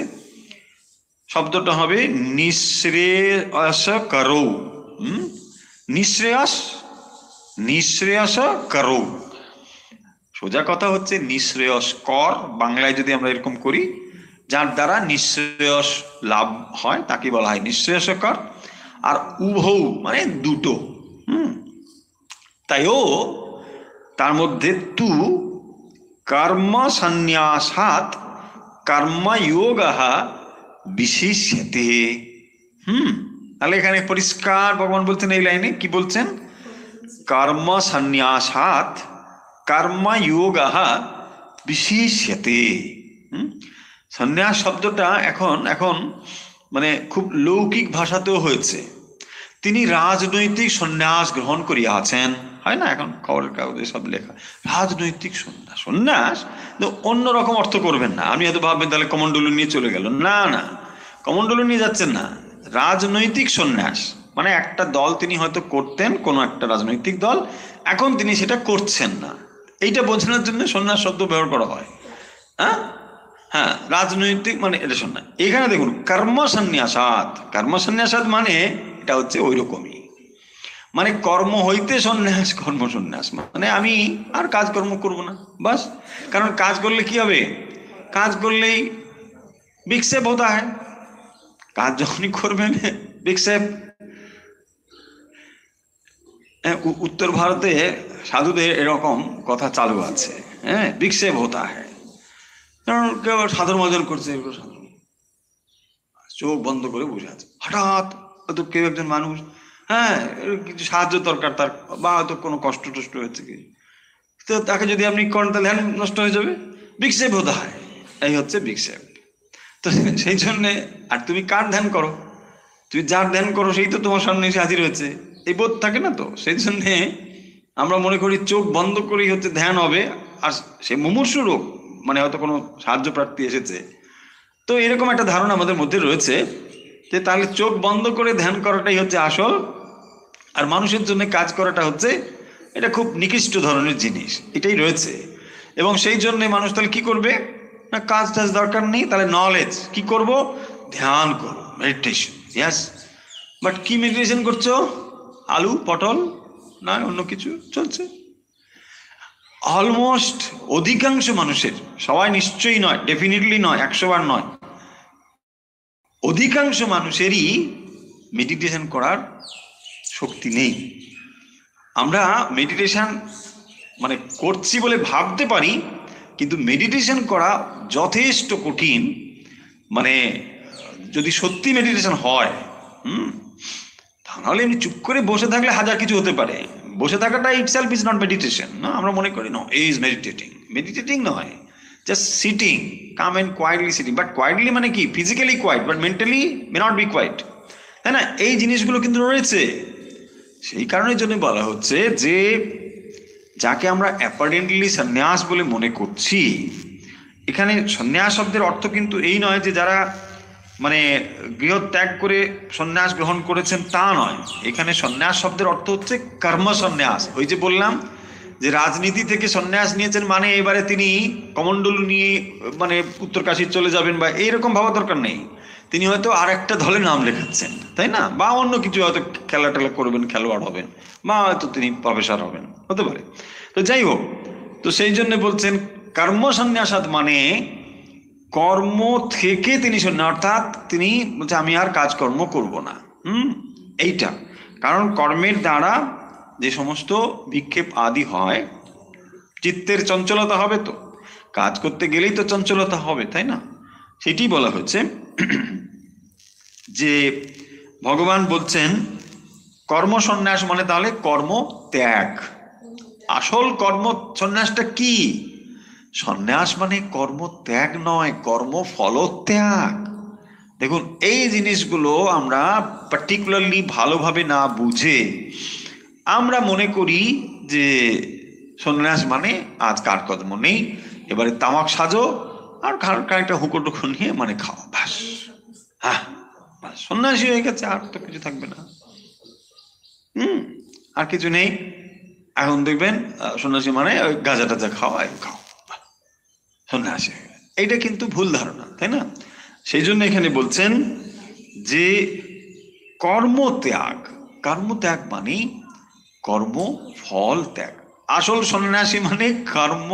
শব্দটা হবে নিঃশ্রেয়সকরৌ। নিঃশ্রেয়স, নিঃশ্রেয়সকরৌ, সোজা কথা হচ্ছে নিঃশ্রেয়স্কর, বাংলায় যদি আমরা এরকম করি, যার দ্বারা নিঃশ্রেয়স লাভ হয় তাকে বলা হয় নিঃশ্রেয়সকর। আর উভৌ মানে দুটো, তাইও তার মধ্যে তু কর্ম সন্ন্যাসাৎ কর্মযোগঃ বিশিষ্যতে। তাহলে এখানে পরিষ্কার ভগবান বলছেন, এই লাইনে কি বলছেন, কর্ম সন্ন্যাসাৎ কর্মযোগঃ বিশিষ্যতে। সন্ন্যাস শব্দটা এখন এখন মানে খুব লৌকিক ভাষাতেও হয়েছে। তিনি রাজনৈতিক সন্ন্যাস গ্রহণ করিয়াছেন, হয় না এখন খবরের কাগজে সব লেখা, রাজনৈতিক সন্ন্যাস। সন্ন্যাস অন্যরকম অর্থ করবেন না, আপনি হয়তো ভাববেন তাহলে কমণ্ডলু নিয়ে চলে গেল, না না, কমণ্ডলু নিয়ে যাচ্ছেন না। রাজনৈতিক সন্ন্যাস মানে একটা দল তিনি হয়তো করতেন, কোনো একটা রাজনৈতিক দল, এখন তিনি সেটা করছেন না, এইটা বোঝানোর জন্য সন্ন্যাস শব্দ ব্যবহার করা হয়। হ্যাঁ, রাজনৈতিক মানে এটা সন্ন্যাস। এখানে দেখুন কর্ম সন্ন্যাসাৎ, কর্ম সন্ন্যাসাৎ মানে এটা হচ্ছে ওই রকমই, মানে কর্ম হইতে সন্ন্যাস, কর্ম সন্ন্যাস মানে আমি আর কাজকর্ম করব না, বাস। কারণ কাজ করলে কি হবে? কাজ করলেই বিক্ষেপ হতা হয়। কাজ যখনই করবেন বিক্ষেপ। উত্তর ভারতে সাধুদের এরকম কথা চালু আছে, হ্যাঁ, বিক্ষেপ হতা হয়। কারণ কেউ সাধুর মজন করছে, চোখ বন্ধ করে বসে আছে, হঠাৎ হয়তো কেউ একজন মানুষ, হ্যাঁ, কিছু সাহায্য দরকার তার, বা হয়তো কোনো কষ্ট টষ্ট হয়েছে কি, তো তাকে যদি আপনি করেন তাহলে ধ্যান নষ্ট হয়ে যাবে, বিক্ষেপ হতে হয়। এই হচ্ছে বিক্ষেপ। তো সেই জন্যে, আর তুমি কার ধ্যান করো? তুমি যার ধ্যান করো সেই তো তোমার সামনে এসে হাজির হয়েছে, এই বোধ থাকে না তো। সেই জন্যে আমরা মনে করি চোখ বন্ধ করেই হচ্ছে ধ্যান হবে। আর সে মুমূর্ষু রোগ, মানে হয়তো কোনো সাহায্য প্রার্থী এসেছে, তো এরকম একটা ধারণা আমাদের মধ্যে রয়েছে যে তাহলে চোখ বন্ধ করে ধ্যান করাটাই হচ্ছে আসল, আর মানুষের জন্য কাজ করাটা হচ্ছে এটা খুব নিকৃষ্ট ধরনের জিনিস, এটাই রয়েছে। এবং সেই জন্য মানুষ তাহলে কি করবে না, কাজ টাজ দরকার নেই, তাহলে নলেজ কি করব, ধ্যান করবো, মেডিটেশন। ইয়াস, বাট কি মেডিটেশন করছো? আলু পটল না অন্য কিছু চলছে? অলমোস্ট অধিকাংশ মানুষের, সবাই নিশ্চয়ই নয়, ডেফিনেটলি নয়, 100 বার নয়, অধিকাংশ মানুষেরই মেডিটেশন করার শক্তি নেই। আমরা মেডিটেশন মানে করছি বলে ভাবতে পারি, কিন্তু মেডিটেশন করা যথেষ্ট কঠিন। মানে যদি সত্যি মেডিটেশন হয়, তাহলে এমনি চুপ করে বসে থাকলে হাজার কিছু হতে পারে। বসে থাকাটা ইটসেলফ ইজ নট মেডিটেশন, না? আমরা মনে করি নো ইজ মেডিটেটিং, মেডিটেটিং নয়, just sitting, calm and quietly sitting. But quietly মানে কি? Physically quiet, but mentally may not be quiet, তাই না? এই জিনিসগুলো কিন্তু রয়েছে। সেই কারণের জন্য বলা হচ্ছে যে যাকে আমরা অ্যাপারেন্টলি সন্ন্যাস বলে মনে করছি, এখানে সন্ন্যাস শব্দের অর্থ কিন্তু এই নয় যে যারা মানে গৃহ ত্যাগ করে সন্ন্যাস গ্রহণ করেছেন, তা নয়। এখানে সন্ন্যাস শব্দের অর্থ হচ্ছে কর্ম সন্ন্যাস। ওই যে বললাম যে রাজনীতি থেকে সন্ন্যাস নিয়েছেন মানে এবারে তিনি কমণ্ডলু নিয়ে মানে উত্তরকাশী চলে যাবেন বা এইরকম ভাবা দরকার নেই। তিনি হয়তো আর একটা দলে নাম লেখাচ্ছেন, তাই না? বা অন্য কিছু হয়তো খেলা টেলা করবেন, খেলোয়াড় হবেন, বা হয়তো তিনি প্রফেসর হবেন, হতে পারে। তো যাই হোক, তো সেই জন্য বলছেন কর্ম সন্ন্যাসাত মানে কর্ম থেকে তিনি সন্ন্যাস, অর্থাৎ তিনি বলছে আমি আর কাজকর্ম করব না। এইটা কারণ কর্মের দ্বারা যে সমস্ত বিক্ষেপ আদি হয়, চিত্তের চঞ্চলতা হবে, তো কাজ করতে গেলেই তো চঞ্চলতা হবে, তাই না? সেটি বলা হচ্ছে যে ভগবান বলছেন কর্ম সন্ন্যাস মানে তাহলে কর্ম ত্যাগ। আসল কর্ম সন্ন্যাসটা কি? সন্ন্যাস মানে কর্ম ত্যাগ নয়, কর্ম ফলত্যাগ। দেখুন, এই জিনিসগুলো আমরা পার্টিকুলারলি ভালোভাবে না বুঝে আমরা মনে করি যে সন্ন্যাস মানে আজ কার কর্ম নেই, এবারে তামাক সাজো আর খানিকটা হুকো টুকো নিয়ে মানে খাও, ব্যাস, হ্যাঁ, সন্ন্যাসী হয়ে গেছে, আর তো কিছু থাকবে না। আর কিছু নেই। এখন দেখবেন সন্ন্যাসী মানে ওই গাঁজা টাজা খাও, খাও, সন্ন্যাসী। এইটা কিন্তু ভুল ধারণা, তাই না? সেই জন্য এখানে বলছেন যে কর্মত্যাগ, কর্মত্যাগ মানে কর্ম ফল ত্যাগ। আসল সন্ন্যাসী মানে কর্ম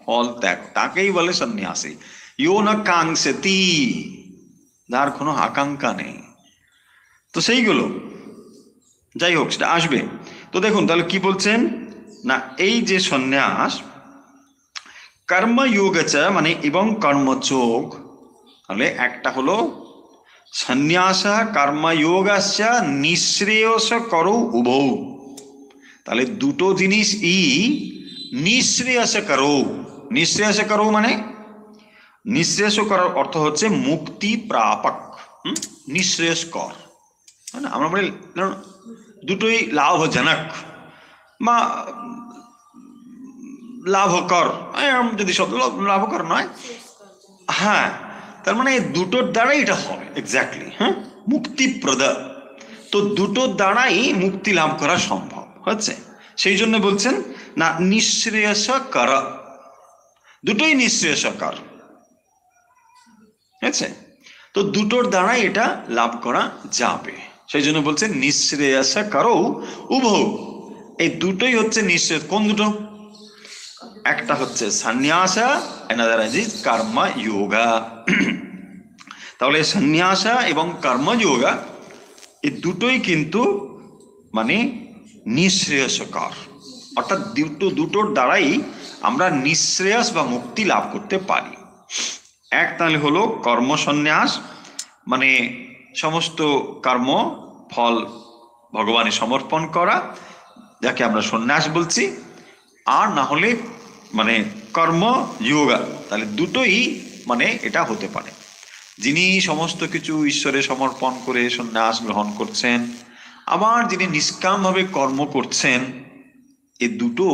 ফল ত্যাগ, তাকেই বলে সন্ন্যাসী। ইয়ো না কাঙ্ক্ষতি, যার কোনো আকাঙ্ক্ষা নেই। তো সেইগুলো যাই হোক, সেটা আসবে। তো দেখুন তাহলে কি বলছেন না, এই যে সন্ন্যাস কর্মযোগচ মানে এবং কর্মযোগ, তাহলে একটা হলো সন্ন্যাস কর্মযোগস্য নিঃশ্রেয়স করো উভৌ। তাহলে দুটো জিনিস নিঃশ্রেয়স করো। নিঃশ্রেয়স করো মানে নিঃশ্রেয়স করার অর্থ হচ্ছে মুক্তি প্রাপক, নিঃশ্রেয়স কর, না? আমরা বলি দুটোই লাভজনক বা লাভকর, যদি শব্দ লাভকর নয়, হ্যাঁ, তার মানে দুটোর দ্বারাই এটা হবে এক্স্যাক্টলি, হ্যাঁ, মুক্তিপ্রদ। তো দুটোর দ্বারাই মুক্তি লাভ করা সম্ভব হচ্ছে। সেই জন্য বলছেন না নিঃশ্রেয়স কর, দুটোই নিঃশ্রেয়স কর, ঠিক আছে? তো দুটোর দ্বারাই এটা লাভ করা যাবে, সেই জন্য বলছে নিঃশ্রেয়সা কারো উভৌ, এই দুটোই হচ্ছে নিঃশ্রেয়স। কোন দুটো? একটা হচ্ছে সন্ন্যাসা, অ্যানাদার ইজ কর্ম যোগা। তাহলে সন্ন্যাসা এবং কর্মযোগা এই দুটোই কিন্তু মানে নিঃশ্রেয়সকর, অর্থাৎ দুটোর দ্বারাই আমরা নিঃশ্রেয়স বা মুক্তি লাভ করতে পারি। এক তাহলে হলো কর্ম সন্ন্যাস, মানে সমস্ত কর্ম ফল ভগবানে সমর্পণ করা, যাকে আমরা সন্ন্যাস বলছি। আর না হলে মানে কর্ম যোগা, তাহলে দুটোই মানে এটা হতে পারে। যিনি সমস্ত কিছু ঈশ্বরে সমর্পণ করে সন্ন্যাস গ্রহণ করছেন, আবার যিনি নিষ্কামভাবে কর্ম করছেন, এই দুটো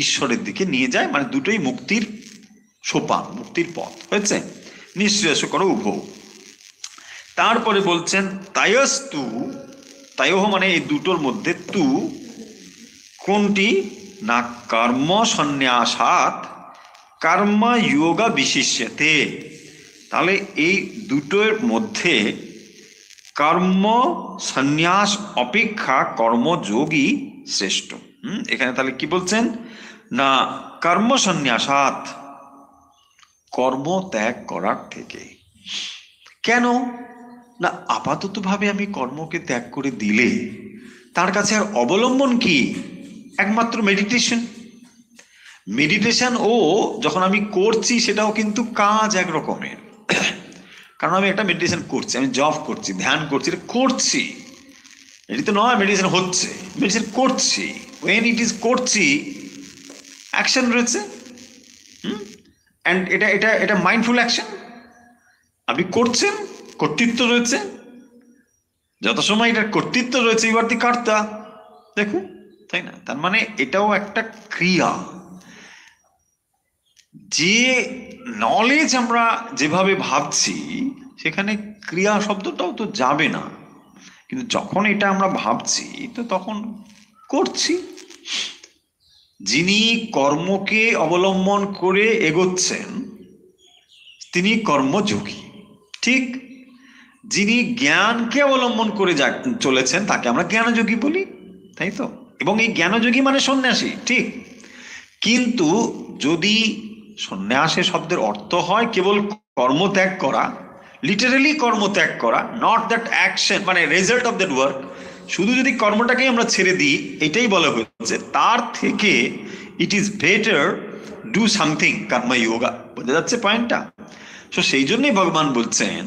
ঈশ্বরের দিকে নিয়ে যায়, মানে দুটোই মুক্তির সোপান, মুক্তির পথ হয়েছে। নিঃশ্রেয়স করো উভৌ। তারপরে বলছেন তায়স্তু, তায়হ মানে এই দুটোর মধ্যে তু কোনটি না কর্ম সন্ন্যাসাৎ কর্ম যোগা বিশিষ্যতে। তাহলে এই দুটোর মধ্যে কর্ম সন্ন্যাস অপেক্ষা কর্মযোগী শ্রেষ্ঠ। এখানে তাহলে কি বলছেন না কর্ম সন্ন্যাসাৎ, কর্ম ত্যাগ করার থেকে। কেন না আপাতত ভাবে আমি কর্মকে ত্যাগ করে দিলে তার কাছে আর অবলম্বন কি? একমাত্র মেডিটেশন। মেডিটেশন ও যখন আমি করছি সেটাও কিন্তু কাজ এক রকমের, কারণ আমি একটা মেডিটেশন করছি, আমি জব করছি, ধ্যান করছি, এটা করছি, এটি তো নয় মেডিটেশন হচ্ছে, মেডিটেশন করছি। ওয়েন ইট ইজ করছি, অ্যাকশন রয়েছে, অ্যান্ড এটা এটা এটা মাইন্ডফুল অ্যাকশন। আপনি করছেন, কর্তৃত্ব রয়েছে, যত সময় এটার কর্তৃত্ব রয়েছে ইউ আর দি কর্তা, দেখুন, তাই না? তার মানে এটাও একটা ক্রিয়া। যে নলেজ আমরা যেভাবে ভাবছি সেখানে ক্রিয়া শব্দটাও তো যাবে না, কিন্তু যখন এটা আমরা ভাবছি তো তখন করছি। যিনি কর্মকে অবলম্বন করে এগোচ্ছেন তিনি কর্মযোগী, ঠিক। যিনি জ্ঞানকে অবলম্বন করে চলেছেন তাকে আমরা জ্ঞানযোগী বলি, তাই তো? এবং এই জ্ঞানযোগী মানে সন্ন্যাসী, ঠিক। কিন্তু যদি সন্ন্যাসে শব্দের অর্থ হয় কেবল কর্মত্যাগ করা, লিটারেলি কর্মত্যাগ করা, নট দ্যাট অ্যাকশন মানে রেজাল্ট অফ দ্যাট ওয়ার্ক, শুধু যদি কর্মটাকেই আমরা ছেড়ে দিই, এটাই বলা হয়েছে, তার থেকে it is better do something কর্ম যোগা। বোঝা যাচ্ছে পয়েন্টটা? তো সেই জন্যই ভগবান বলছেন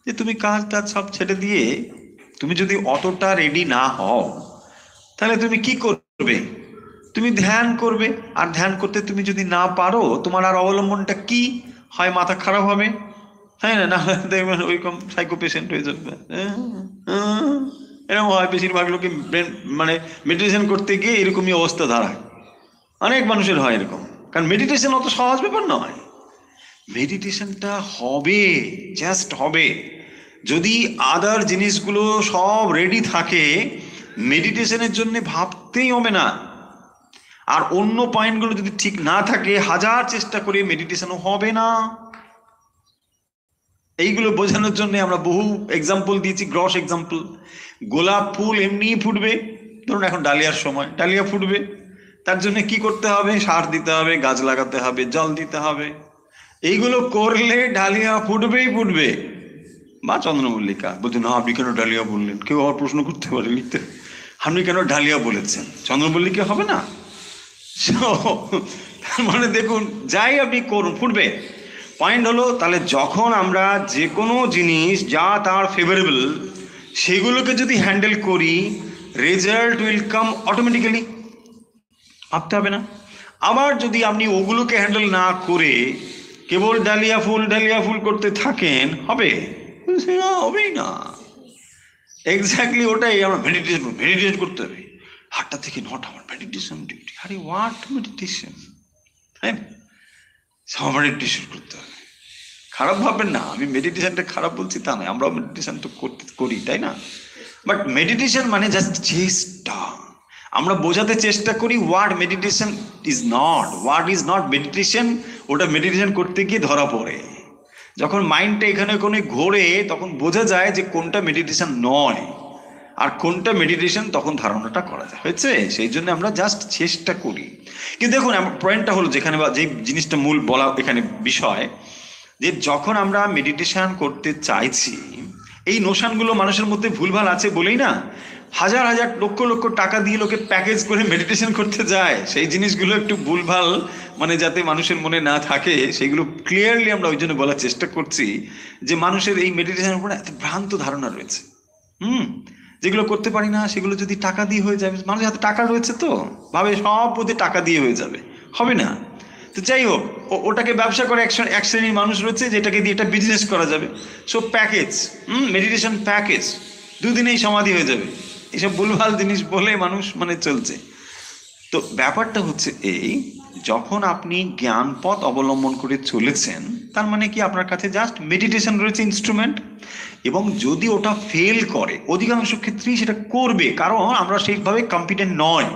যে তুমি কাজটা সব ছেড়ে দিয়ে তুমি যদি অতটা রেডি না হও তাহলে তুমি কি করবে? তুমি ধ্যান করবে, আর ধ্যান করতে তুমি যদি না পারো তোমার আর অবলম্বনটা কি? হয় মাথা খারাপ হবে, হ্যাঁ না, দেখবেন ওইরকম সাইকো পেশেন্ট হয়ে যাবে। এরকম হয় বেশিরভাগ লোকে, মানে মেডিটেশন করতে গিয়ে এরকমই অবস্থা দাঁড়ায়, অনেক মানুষের হয় এরকম। কারণ মেডিটেশন অত সহজ ব্যাপার নয়। মেডিটেশনটা হবে, জাস্ট হবে যদি আদার জিনিসগুলো সব রেডি থাকে। মেডিটেশনের জন্য ভাবতেই হবে না। আর অন্য পয়েন্টগুলো যদি ঠিক না থাকে, হাজার চেষ্টা করে মেডিটেশনও হবে না। এইগুলো বোঝানোর জন্য আমরা বহু এক্সাম্পল দিয়েছি, গ্রস এক্সাম্পল। গোলাপ ফুল এমনি ফুটবে, ধরুন এখন ডালিয়ার সময়, ডালিয়া ফুটবে, তার জন্য কি করতে হবে? সার দিতে হবে, গাছ লাগাতে হবে, জল দিতে হবে। এইগুলো করলে ডালিয়া ফুটবেই ফুটবে। বা চন্দ্রমল্লিকা বলছে না আপনি কেন ডালিয়া বললেন? কেউ আবার প্রশ্ন করতে পারে, লিখতে, আপনি কেন ডালিয়া বলেছেন, চন্দ্রমল্লিকা হবে না? তার মানে দেখুন, যাই আপনি করুন ফুটবে। পয়েন্ট হলো তাহলে যখন আমরা যে কোনো জিনিস যা তার ফেভারেবল সেগুলোকে যদি হ্যান্ডেল করি, রেজাল্ট উইল কাম অটোমেটিক্যালি, ভাবতে হবে না। আবার যদি আপনি ওগুলোকে হ্যান্ডেল না করে কেবল ডালিয়া ফুল করতে থাকেন, হবে? হবেই না। এক্স্যাক্টলি ওটাই আমরা মেডিটেশন করতে হবে, 8টা থেকে 9টা আমার মেডিটেশন ডিউটি। আরে হোয়াট মেডিটেশন? হ্যাঁ, মেডিটেশন করতে হবে। খারাপ ভাববেন না, আমি মেডিটেশনটা খারাপ বলছি তা নয়, আমরাও মেডিটেশন তো করি, তাই না? বাট মেডিটেশন মানে জাস্ট চেষ্টা। আমরা বোঝাতে চেষ্টা করি what meditation is not, what is not meditation. ওটা মেডিটেশন করতে গিয়ে ধরা পড়ে। যখন মাইন্ডটা এখানে ওখানে ঘোরে তখন বোঝা যায় যে কোনটা মেডিটেশন নয়। আর কোনটা মেডিটেশন তখন ধারণাটা করা যায়। হয়েছে? সেই জন্য আমরা জাস্ট চেষ্টা করি। কিন্তু দেখুন আমার পয়েন্টটা হলো, যেখানে বা যে জিনিসটা মূল বলা এখানে বিষয়, যে যখন আমরা মেডিটেশন করতে চাইছি, এই নোশনগুলো মানুষের মধ্যে ভুলভাল আছে বলেই না হাজার হাজার লক্ষ লক্ষ টাকা দিয়ে লোকে প্যাকেজ করে মেডিটেশন করতে যায়। সেই জিনিসগুলো একটু ভুলভাল, মানে যাতে মানুষের মনে না থাকে, সেইগুলো ক্লিয়ারলি আমরা ওই জন্য বলার চেষ্টা করছি যে মানুষের এই মেডিটেশনের উপরে এত ভ্রান্ত ধারণা রয়েছে। যেগুলো করতে পারি না সেগুলো যদি টাকা দিয়ে হয়ে যাবে, মানুষের হাতে টাকা রয়েছে তো ভাবে সব বোধে টাকা দিয়ে হয়ে যাবে, হবে না। তো যাই হোক, ওটাকে ব্যবসা করে এক শ্রেণীর মানুষ রয়েছে যেটাকে দিয়ে এটা বিজনেস করা যাবে। সো প্যাকেজ, মেডিটেশন প্যাকেজ, দুদিনেই সমাধি হয়ে যাবে, এসব ভুলভাল জিনিস বলে মানুষ মানে চলছে। তো ব্যাপারটা হচ্ছে এই, যখন আপনি জ্ঞান পথ অবলম্বন করে চলেছেন, তার মানে কি আপনার কাছে জাস্ট মেডিটেশন রয়েছে ইনস্ট্রুমেন্ট, এবং যদি ওটা ফেল করে, অধিকাংশ ক্ষেত্রেই সেটা করবে, কারণ আমরা সেইভাবে কম্পিটেন্ট নয়।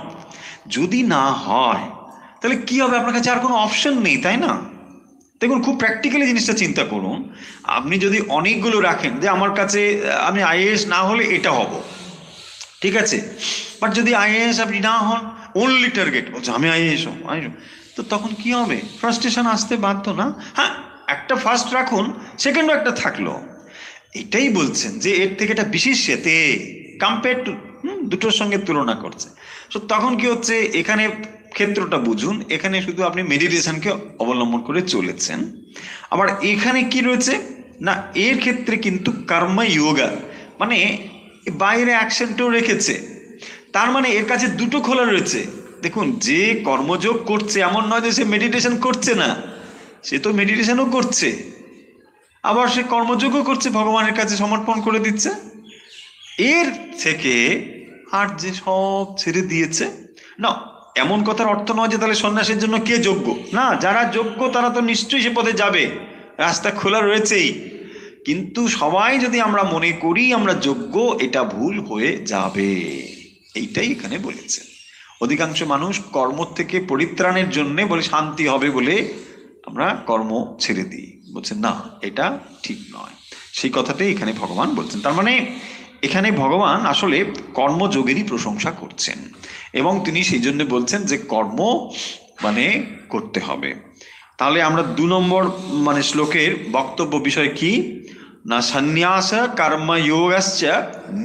যদি না হয় তাহলে কি হবে? আপনার কাছে আর কোনো অপশন নেই, তাই না? দেখুন খুব প্র্যাকটিক্যালি জিনিসটা চিন্তা করুন। আপনি যদি অনেকগুলো রাখেন যে আমার কাছে আমি আইএএস না হলে এটা হব, ঠিক আছে, বাট যদি আইএএস আপনি না হন, অনলি টার্গেট বলছে আমি আইএএস হব, তো তখন কি হবে? ফ্রাস্ট্রেশন আসতে বাধ্য না? হ্যাঁ, একটা ফার্স্ট রাখুন, সেকেন্ডও একটা থাকলো। এটাই বলছেন যে এর থেকে এটা বিশেষ সেতে কম্পেয়ার টু, দুটোর সঙ্গে তুলনা করছে। তো তখন কি হচ্ছে, এখানে ক্ষেত্রটা বুঝুন, এখানে শুধু আপনি মেডিটেশনকে অবলম্বন করে চলেছেন। আবার এখানে কি রয়েছে না, এর ক্ষেত্রে কিন্তু কর্ম যোগা, মানে বাইরে অ্যাকশনটাও রেখেছে। তার মানে এর কাছে দুটো খোলা রয়েছে। দেখুন, যে কর্মযোগ করছে এমন নয় যে সে মেডিটেশন করছে না, সে তো মেডিটেশনও করছে, আবার সে কর্মযোগও করছে, ভগবানের কাছে সমর্পণ করে দিচ্ছে। এর থেকে আর যে সব ছেড়ে দিয়েছে না, এমন কথার অর্থ নয় যে তাহলে সন্ন্যাসের জন্য কে যোগ্য, না, যারা যোগ্য তারা তো নিশ্চয়ই সে পথে যাবে, রাস্তা খোলা রয়েছেই। কিন্তু সবাই যদি আমরা মনে করি আমরা যোগ্য, এটা ভুল হয়ে যাবে, এইটাই এখানে বলেছে। অধিকাংশ মানুষ কর্ম থেকে পরিত্রাণের জন্য বলে শান্তি হবে বলে আমরা কর্ম ছেড়ে দিই, বলছেন না এটা ঠিক নয়। সেই কথাটাই এখানে ভগবান বলছেন। তার মানে এখানে ভগবান আসলে কর্মযোগেরই প্রশংসা করছেন, এবং তিনি সেই জন্য বলছেন যে কর্ম মানে করতে হবে। তাহলে আমরা 2 নম্বর মানে শ্লোকের বক্তব্য বিষয় কি না, সন্ন্যাস কর্মযোগশ্চ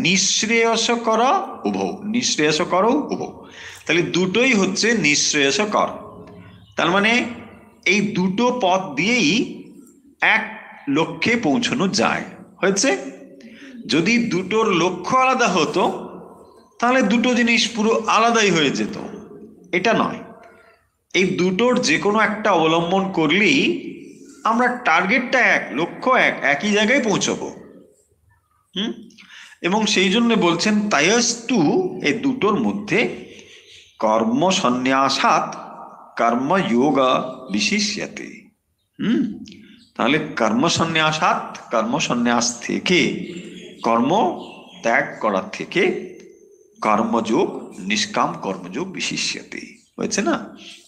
নিঃশ্রেয়সকর উভৌ, নিঃশ্রেয়সকর উভৌ। তাহলে দুটোই হচ্ছে নিঃশ্রেয়সকর। তার মানে এই দুটো পথ দিয়েই এক লক্ষ্যে পৌঁছানো যায়। হয়েছে? যদি দুটোর লক্ষ্য আলাদা হতো তাহলে দুটো জিনিস পুরো আলাদাই হয়ে যেত, এটা নয়। এই দুটোর যে কোনো একটা অবলম্বন করলেই আমরা টার্গেটটা এক, লক্ষ্য এক, একই জায়গায় পৌঁছবো। এবং সেই জন্য বলছেন তায়স্তু, এই দুটোর মধ্যে কর্ম সন্ন্যাসাৎ কর্মযোগ বিশিষ্যতে। তাহলে কর্মসন্ন্যাসাৎ, কর্মসন্ন্যাস থেকে, কর্ম ত্যাগ করার থেকে কর্মযোগ, নিষ্কাম কর্মযোগ বিশিষ্যতে। হয়েছে না?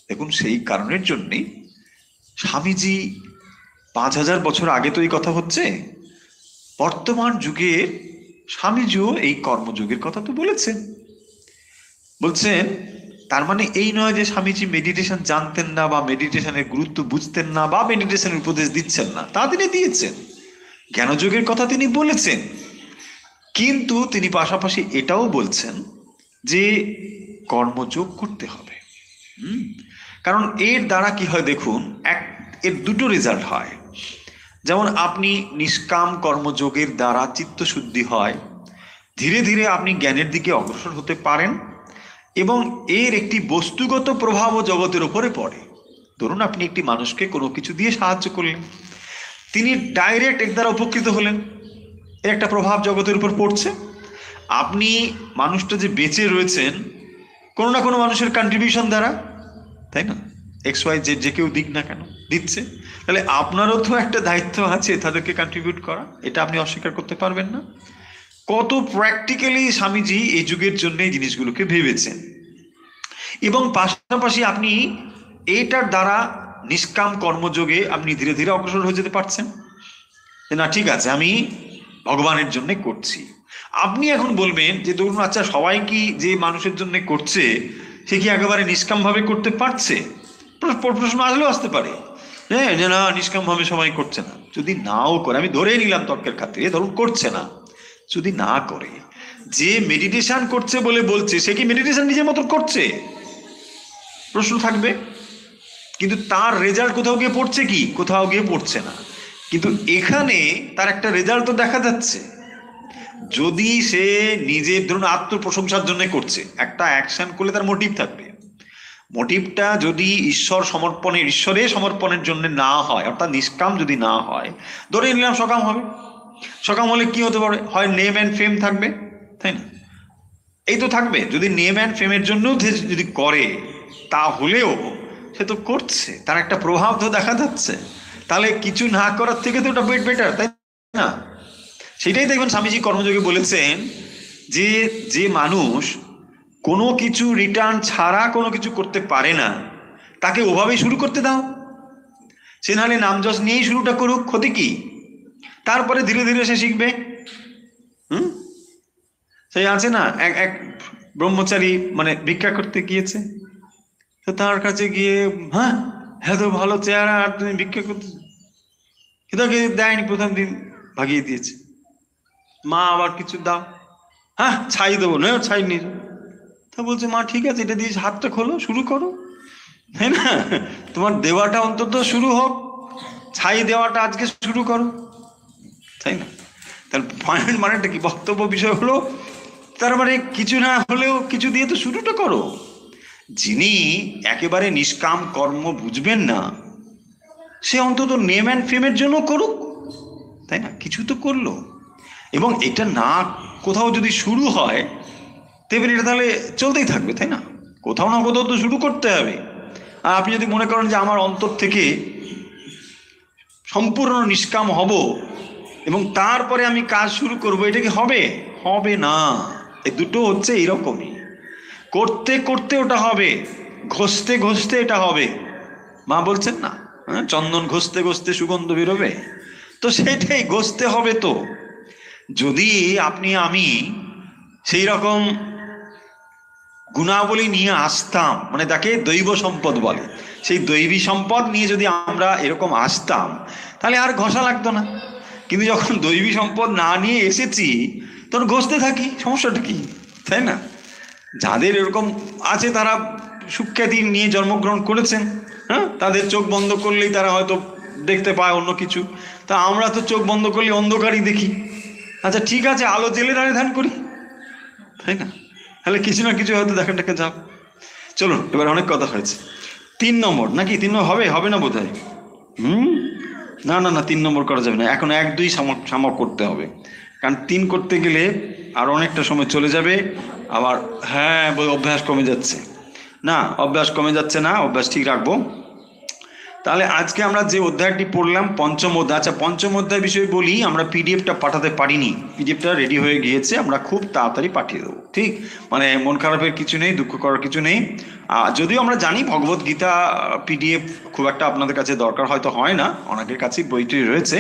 দেখুন সেই কারণের জন্যেই স্বামীজি 5000 বছর আগে তো এই কথা হচ্ছে, বর্তমান যুগের স্বামীজিও এই কর্মযোগের কথা তো বলেছেন। বলছেন তার মানে এই নয় যে স্বামীজি মেডিটেশন জানতেন না, বা মেডিটেশনের গুরুত্ব বুঝতেন না, বা মেডিটেশনের উপদেশ দিচ্ছেন না, তা তিনি দিয়েছেন, জ্ঞানযোগের কথা তিনি বলেছেন। কিন্তু তিনি পাশাপাশি এটাও বলছেন যে কর্মযোগ করতে হবে। কারণ এর দ্বারা কি হয় দেখুন, এর দুটো রেজাল্ট হয়। যেমন আপনি নিষ্কাম কর্মযোগের দ্বারা চিত্তশুদ্ধি হয়, ধীরে ধীরে আপনি জ্ঞানের দিকে অগ্রসর হতে পারেন, এবং এর একটি বস্তুগত প্রভাবও জগতের উপরে পড়ে। ধরুন আপনি একটি মানুষকে কোনো কিছু দিয়ে সাহায্য করলেন, তিনি ডাইরেক্ট এর দ্বারা উপকৃত হলেন, এর একটা প্রভাব জগতের উপর পড়ছে। আপনি মানুষটা যে বেঁচে রয়েছেন কোনো না কোনো মানুষের কন্ট্রিবিউশন দ্বারা, তাই না? XY যে কেউ দিক না কেন দিচ্ছে, তাহলে আপনারও তো একটা দায়িত্ব আছে তাদেরকে কন্ট্রিবিউট করা, এটা আপনি অস্বীকার করতে পারবেন না। কত প্র্যাকটিক্যালি স্বামীজি এই যুগের জন্য এই জিনিসগুলোকে ভেবেছেন। এবং পাশাপাশি আপনি এটার দ্বারা নিষ্কাম কর্মযোগে আপনি ধীরে ধীরে অগ্রসর হয়ে যেতে পারছেন, না ঠিক আছে আমি ভগবানের জন্য করছি। আপনি এখন বলবেন যে ধরুন আচ্ছা সবাই কি যে মানুষের জন্য করছে সে কি একেবারে নিষ্কাম ভাবে করতে পারছে? প্রশ্ন আসলেও আসতে পারে, হ্যাঁ, যে না নিষ্কাম ভাবে সবাই করছে না। যদি নাও করে, আমি ধরে নিলাম তর্কের খাতিরে ধরুন করছে না, যদি না করে, যে মেডিটেশন করছে বলে বলছে সে কি মেডিটেশন নিজের মতো করছে? প্রশ্ন থাকবে। কিন্তু তার রেজাল্ট কোথাও গিয়ে পড়ছে কি? কোথাও গিয়ে পড়ছে না। কিন্তু এখানে তার একটা রেজাল্ট তো দেখা যাচ্ছে। যদি সে নিজের ধরুন আত্মপ্রশংসার জন্য করছে, একটা অ্যাকশন করলে তার মোটিভ থাকবে। মোটিভটা যদি ঈশ্বরে সমর্পণের জন্য না হয়, অর্থাৎ নিষ্কাম যদি না হয়, ধরে নিলাম সকাম হবে। সকাম হলে কি হতে পারে? হয় নেম অ্যান্ড ফেম থাকবে, তাই না? এই তো থাকবে। যদি নেম অ্যান্ড ফেমের জন্য যদি করে, তাহলেও সে তো করছে, তার একটা প্রভাব তো দেখা যাচ্ছে। তাহলে কিছু না করার থেকে তো ওটা বেটার, তাই না? সেটাই দেখবেন স্বামীজি কর্মযোগে বলেছেন যে যে মানুষ কোনো কিছু রিটার্ন ছাড়া কোনো কিছু করতে পারে না, তাকে ওভাবেই শুরু করতে দাও। সে নাহলে নাম যশ নিয়েই শুরুটা করুক, ক্ষতি কি? তারপরে ধীরে ধীরে সে শিখবে। হুম, সেই আছে না এক এক ব্রহ্মচারী মানে ভিক্ষা করতে গিয়েছে, তো তার কাছে গিয়ে, হ্যাঁ এত ভালো চেহারা আর তুমি ভিক্ষা করতে, কিন্তু দেয়নি, প্রথম দিন ভাগিয়ে দিয়েছে। মা আবার কিছু দাও, হ্যাঁ ছাই দেবো না, ছাই নিয়ে যাও। তা বলছে মা ঠিক আছে, এটা দিয়ে হাতটা খোলো, শুরু করো, তাই না? তোমার দেওয়াটা অন্তত শুরু হোক, ছাই দেওয়াটা আজকে শুরু করো, তাই না? তার পয়েন্ট মানেটা কি, বক্তব্য বিষয় হলো তার মানে কিছু না হলেও কিছু দিয়ে তো শুরুটা করো। যিনি একেবারে নিষ্কাম কর্ম বুঝবেন না, সে অন্তত নেম অ্যান্ড ফেমের জন্য করুক, তাই না? কিছু তো করলো। এবং এটা না কোথাও যদি শুরু হয়, তেমনি এটা তাহলে চলতেই থাকবে, তাই না? কোথাও না কোথাও তো শুরু করতে হবে। আর আপনি যদি মনে করেন যে আমার অন্তর থেকে সম্পূর্ণ নিষ্কাম হব এবং তারপরে আমি কাজ শুরু করব, এটা কি হবে? হবে না। এই দুটো হচ্ছে এইরকমই, করতে করতে ওটা হবে, ঘষতে ঘষতে এটা হবে। মা বলছেন না, হ্যাঁ, চন্দন ঘষতে ঘষতে সুগন্ধ বেরোবে। তো সেটাই ঘষতে হবে। তো যদি আপনি আমি সেই রকম গুণাবলী নিয়ে আসতাম, মানে তাকে দৈব সম্পদ বলে, সেই দৈবী সম্পদ নিয়ে যদি আমরা এরকম আসতাম, তাহলে আর ঘষা লাগতো না। কিন্তু যখন দৈবী সম্পদ না নিয়ে এসেছি, তখন ঘষতে থাকি, সমস্যাটা কি, তাই না? যাদের এরকম আছে তারা সুখ্যাতি নিয়ে জন্মগ্রহণ করেছেন, হ্যাঁ, তাদের চোখ বন্ধ করলেই তারা হয়তো দেখতে পায় অন্য কিছু। তা আমরা তো চোখ বন্ধ করলে অন্ধকারই দেখি। আচ্ছা ঠিক আছে, আলো জেলে দাঁড়িয়ে ধ্যান করি, তাই না? তাহলে কিছু না কিছু হয়তো দেখা যাক। চলুন, এবার অনেক কথা হয়েছে। 3 নম্বর নাকি 3 নম্বর হবে? হবে না বোধ হয়। না না না, 3 নম্বর করা যাবে না, এখন 1 2 সামক করতে হবে। কারণ 3 করতে গেলে আর অনেকটা সময় চলে যাবে। আবার হ্যাঁ, অভ্যাস কমে যাচ্ছে না, অভ্যাস কমে যাচ্ছে না, অভ্যাস ঠিক রাখবো। তাহলে আজকে আমরা যে অধ্যায়টি পড়লাম, পঞ্চম অধ্যায়। আচ্ছা, পঞ্চম অধ্যায় বিষয়ে বলি, আমরা পিডিএফটা পাঠাতে পারিনি, পিডিএফটা রেডি হয়ে গিয়েছে, আমরা খুব তাড়াতাড়ি পাঠিয়ে দেবো, ঠিক? মানে মন খারাপের কিছু নেই, দুঃখ করার কিছু নেই। যদিও আমরা জানি ভগবত গীতা পিডিএফ খুব একটা আপনাদের কাছে দরকার হয়তো হয় না, অনেকের কাছেই বইটি রয়েছে।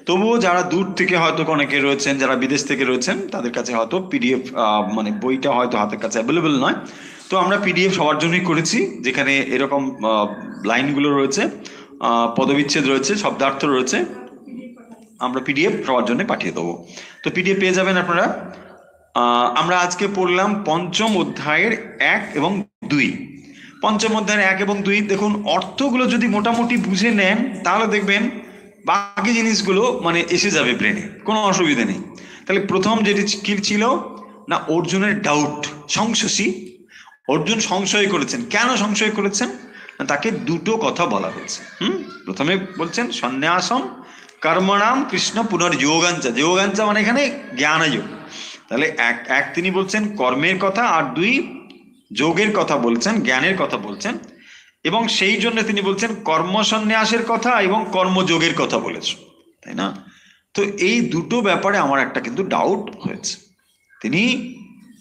তবুও যারা দূর থেকে হয়তো অনেকে রয়েছেন, যারা বিদেশ থেকে রয়েছেন, তাদের কাছে হয়তো পিডিএফ মানে বইটা হয়তো হাতের কাছে অ্যাভেলেবেল নয়। তো আমরা পিডিএফ সবার জন্যই করেছি, যেখানে এরকম লাইনগুলো রয়েছে, পদবিচ্ছেদ রয়েছে, শব্দার্থ রয়েছে, আমরা পিডিএফ সবার জন্য পাঠিয়ে দেবো। তো পিডিএফ পেয়ে যাবেন আপনারা। আমরা আজকে পড়লাম পঞ্চম অধ্যায়ের 1 এবং 2। পঞ্চম অধ্যায়ের 1 এবং 2 দেখুন, অর্থগুলো যদি মোটামুটি বুঝে নেন, তাহলে দেখবেন বাকি জিনিসগুলো মানে এসে যাবে ব্রেনে, কোনো অসুবিধা নেই। তাহলে প্রথম যেটি কি ছিল না, অর্জুনের ডাউট, সংশয়ী। অর্জুন সংশয় করেছেন। কেন সংশয় করেছেন? তাকে দুটো কথা বলা হয়েছে। প্রথমে বলছেন সন্ন্যাসম কর্মণাম কৃষ্ণ পুনর্যোগাঞ্চা, যোগাঞ্চা মানে এখানে জ্ঞানযোগ। তাহলে এক তিনি বলছেন কর্মের কথা, আর 2 যোগের কথা বলছেন, জ্ঞানের কথা বলছেন। এবং সেই জন্য তিনি বলছেন কর্মসন্ন্যাসের কথা এবং কর্মযোগের কথা বলেছেন, তাই না? তো এই দুটো ব্যাপারে আমার একটা কিন্তু ডাউট হয়েছে। তিনি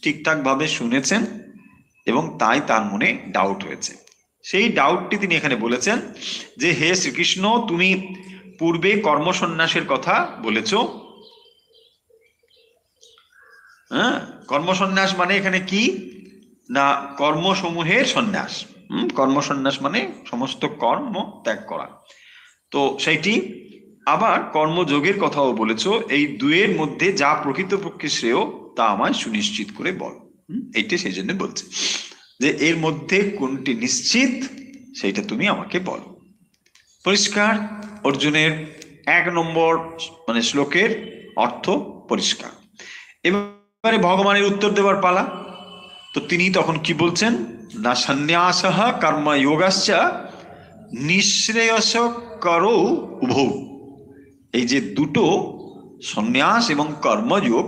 ঠিকঠাক ভাবে শুনেছেন এবং তাই তার মনে ডাউট হয়েছে। সেই ডাউটটি তিনি এখানে বলেছেন যে হে শ্রীকৃষ্ণ, তুমি পূর্বে কর্মসন্ন্যাসের কথা বলেছ, হ্যাঁ, কর্মসন্ন্যাস মানে এখানে কি না, কর্মসমূহের সন্ন্যাস। কর্মসন্ন্যাস মানে সমস্ত কর্ম ত্যাগ করা। তো সেইটি আবার কর্মযোগের কথাও বলেছো, এই দুয়ের মধ্যে যা প্রকৃতপক্ষে শ্রেয় তা আমায় সুনিশ্চিত করে বল। এইটা সেই জন্য বলছে যে এর মধ্যে কোনটি নিশ্চিত সেইটা তুমি আমাকে বলো। পরিষ্কার, অর্জুনের 1 নম্বর মানে শ্লোকের অর্থ পরিষ্কার। এবারে ভগবানের উত্তর দেওয়ার পালা। তো তিনি তখন কি বলছেন না, সন্ন্যাসঃ কর্মযোগশ্চ নিঃশ্রেয়স করৌ উভৌ। এই যে দুটো সন্ন্যাস এবং কর্মযোগ,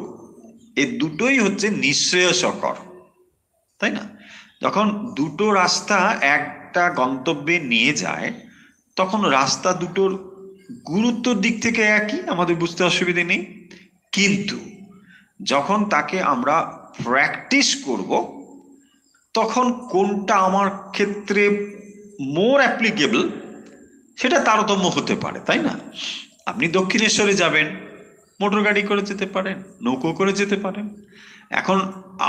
এই দুটোই হচ্ছে নিঃশ্রেয়সকর, তাই না? যখন দুটো রাস্তা একটা গন্তব্যে নিয়ে যায়, তখন রাস্তা দুটোর গুরুত্বর দিক থেকে একই, আমাদের বুঝতে অসুবিধে নেই। কিন্তু যখন তাকে আমরা প্র্যাকটিস করব, তখন কোনটা আমার ক্ষেত্রে মোর অ্যাপ্লিকেবল সেটা তারতম্য হতে পারে, তাই না? আপনি দক্ষিণেশ্বরে যাবেন, মোটর গাড়ি করে যেতে পারেন, নৌকো করে যেতে পারেন। এখন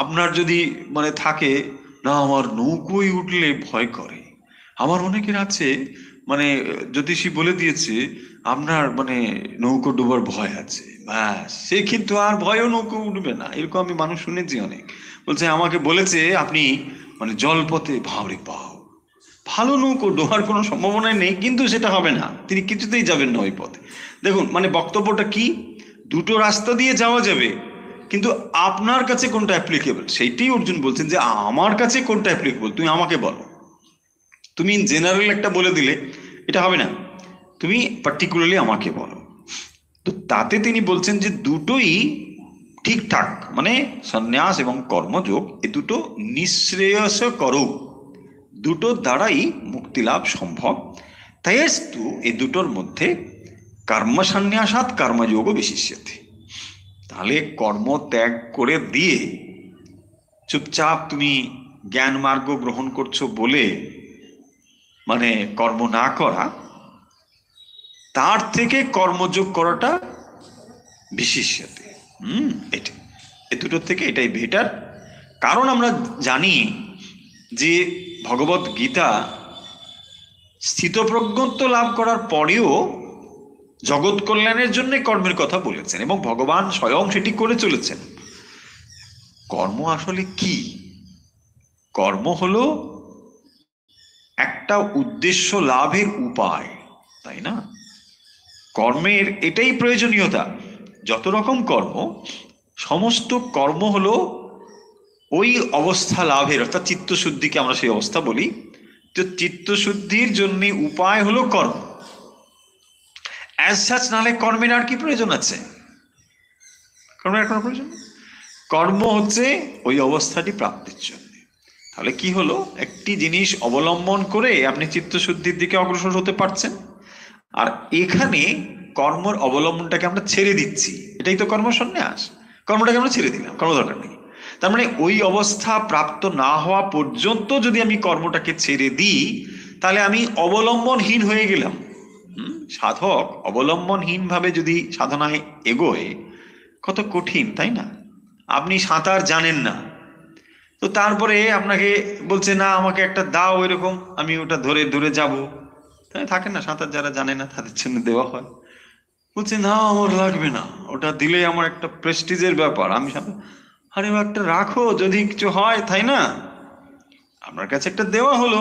আপনার যদি মানে থাকে না আমার নৌকোয় উঠলে ভয় করে, আমার অনেকের আছে মানে জ্যোতিষী বলে দিয়েছে আপনার মানে নৌকো ডুবার ভয় আছে, ব্যাস সে কিন্তু আর ভয়ও নৌকো উঠবে না। এরকম আমি মানুষ শুনেছি অনেক, বলছে আমাকে বলেছে আপনি মানে জলপথে ভাবরে পাও, ভালো নৌকো ডোবার কোনো সম্ভাবনাই নেই, কিন্তু সেটা হবে না, তিনি কিছুতেই যাবেন না ওই পথে। দেখুন মানে বক্তব্যটা কি, দুটো রাস্তা দিয়ে যাওয়া যাবে, কিন্তু আপনার কাছে কোনটা অ্যাপ্লিকেবল সেইটাই অর্জুন বলছেন যে আমার কাছে কোনটা অ্যাপ্লিকেবল তুমি আমাকে বলো। তুমি জেনারেল একটা বলে দিলে এটা হবে না, তুমি পার্টিকুলারলি আমাকে বলো। তো তাতে তিনি বলছেন যে দুটোই ঠিকঠাক, মানে সন্ন্যাস এবং কর্মযোগ এ দুটো নিঃশ্রেয়স করৌ, দুটো দ্বারাই মুক্তি লাভ সম্ভব। তাইস্তু এই দুটোর মধ্যে কর্মসন্ন্যাসাৎ কর্মযোগ বিশিষ্যতে। তাহলে কর্ম ত্যাগ করে দিয়ে চুপচাপ তুমি জ্ঞান মার্গ গ্রহণ করছো বলে মানে কর্ম না করা, তার থেকে কর্মযোগ করাটা বিশিষ্যতে। এটা এ দুটোর থেকে এটাই বেটার। কারণ আমরা জানি যে ভগবত গীতা স্থিতপ্রজ্ঞত্ব লাভ করার পরেও জগৎ কল্যাণের জন্য কর্মের কথা বলেছেন, এবং ভগবান স্বয়ং সেটি করে চলেছেন। কর্ম আসলে কি? কর্ম হলো একটা উদ্দেশ্য লাভের উপায়, তাই না? কর্মের এটাই প্রয়োজনীয়তা। যত রকম কর্ম, সমস্ত কর্ম হলো ওই অবস্থা লাভের, অর্থাৎ চিত্তশুদ্ধিকে আমরা সেই অবস্থা বলি। তো চিত্তশুদ্ধির জন্য উপায় হলো কর্ম। অ্যাজ সাচ নাহলে কর্মের আর কি প্রয়োজন আছে? কর্মের কোনো প্রয়োজন? কর্ম হচ্ছে ওই অবস্থাটি প্রাপ্তির জন্য। তাহলে কি হলো, একটি জিনিস অবলম্বন করে আপনি চিত্তশুদ্ধির দিকে অগ্রসর হতে পারছেন, আর এখানে কর্মর অবলম্বনটাকে আমরা ছেড়ে দিচ্ছি, এটাই তো কর্মসন্ন্যাস। কর্মটাকে আমরা ছেড়ে দিলাম, কর্ম দরকার নেই। তার মানে ওই অবস্থা প্রাপ্ত না হওয়া পর্যন্ত যদি আমি কর্মটাকে ছেড়ে দিই, তাহলে আমি অবলম্বনহীন হয়ে গেলাম। সাধক অবলম্বনহীন ভাবে যদি সাধনায় এগোয়, কত কঠিন, তাই না? আপনি সাঁতার জানেন না, তো তারপরে আপনাকে বলছে না আমাকে একটা দাও এরকম, আমি ওটা ধরে ধরে যাবো। তাই থাকে না, সাঁতার যারা জানে না তাদের জন্য দেওয়া হয়। বলছে না আমার লাগবে না, ওটা দিলে আমার একটা প্রেস্টিজের ব্যাপার, আমি সাঁতার। আরে একটা রাখো, যদি কিছু হয়, তাই না? আপনার কাছে একটা দেওয়া হলো,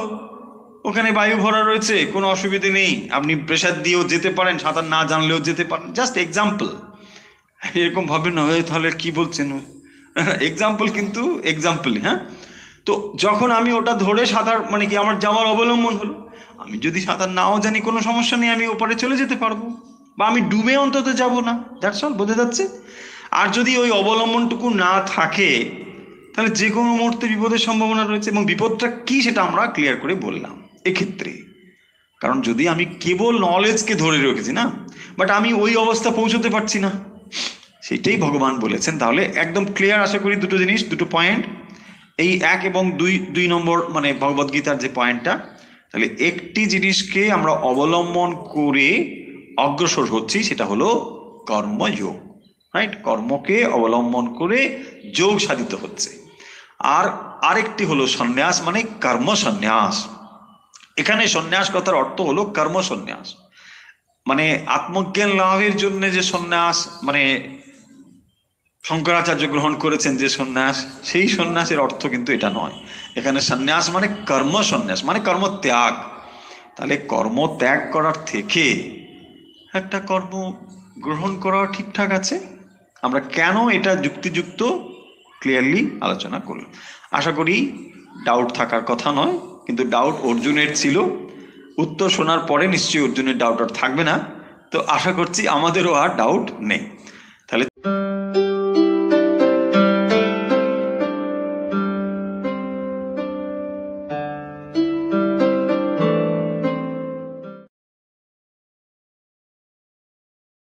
ওখানে বায়ু ভরা রয়েছে, কোনো অসুবিধে নেই, আপনি প্রেসার দিয়েও যেতে পারেন, সাঁতার না জানলেও যেতে পারেন, জাস্ট এক্সাম্পল। এরকম ভাবে না তাহলে কি বলছেন, এক্সাম্পল কিন্তু এক্সাম্পলই। হ্যাঁ, তো যখন আমি ওটা ধরে সাঁতার মানে কি আমার যাওয়ার অবলম্বন হলো, আমি যদি সাঁতার নাও জানি কোনো সমস্যা নেই, আমি ওপারে চলে যেতে পারবো, বা আমি ডুবে অন্তত যাব না। দ্যাটস অল, বোঝা যাচ্ছে? আর যদি ওই অবলম্বনটুকু না থাকে, তাহলে যে কোনো মুহূর্তে বিপদের সম্ভাবনা রয়েছে, এবং বিপদটা কি সেটা আমরা ক্লিয়ার করে বললাম এক্ষেত্রে। কারণ যদি আমি কেবল নলেজকে ধরে রেখেছি না, বাট আমি ওই অবস্থা পৌঁছতে পারছি না, সেটাই ভগবান বলেছেন। তাহলে একদম ক্লিয়ার আশা করি দুটো জিনিস, দুটো পয়েন্ট, এই 1 এবং 2 নম্বর মানে ভগবদ্গীতার যে পয়েন্টটা। তাহলে একটি জিনিসকে আমরা অবলম্বন করে অগ্রসর হচ্ছি, সেটা হলো কর্মযোগ। রাইট? কর্মকে অবলম্বন করে যোগ সাধিত হচ্ছে। আর আরেকটি হলো সন্ন্যাস, মানে কর্ম সন্ন্যাস। এখানে সন্ন্যাস কথার অর্থ হলো কর্ম সন্ন্যাস, মানে আত্মজ্ঞান লাভের জন্য যে সন্ন্যাস, মানে শঙ্করাচার্য গ্রহণ করেছেন যে সন্ন্যাস, সেই সন্ন্যাসের অর্থ কিন্তু এটা নয়। এখানে সন্ন্যাস মানে কর্ম সন্ন্যাস, মানে কর্ম ত্যাগ। তাহলে কর্ম ত্যাগ করার থেকে একটা কর্ম গ্রহণ করা ঠিকঠাক আছে। আমরা কেন এটা যুক্তিযুক্ত ক্লিয়ারলি আলোচনা করলাম। আশা করি ডাউট থাকার কথা নয়, কিন্তু ডাউট অর্জুনের ছিল। উত্তর শোনার পরে নিশ্চয়ই অর্জুনের ডাউট আর থাকবে না। তো আশা করছি আমাদেরও আর ডাউট নেই।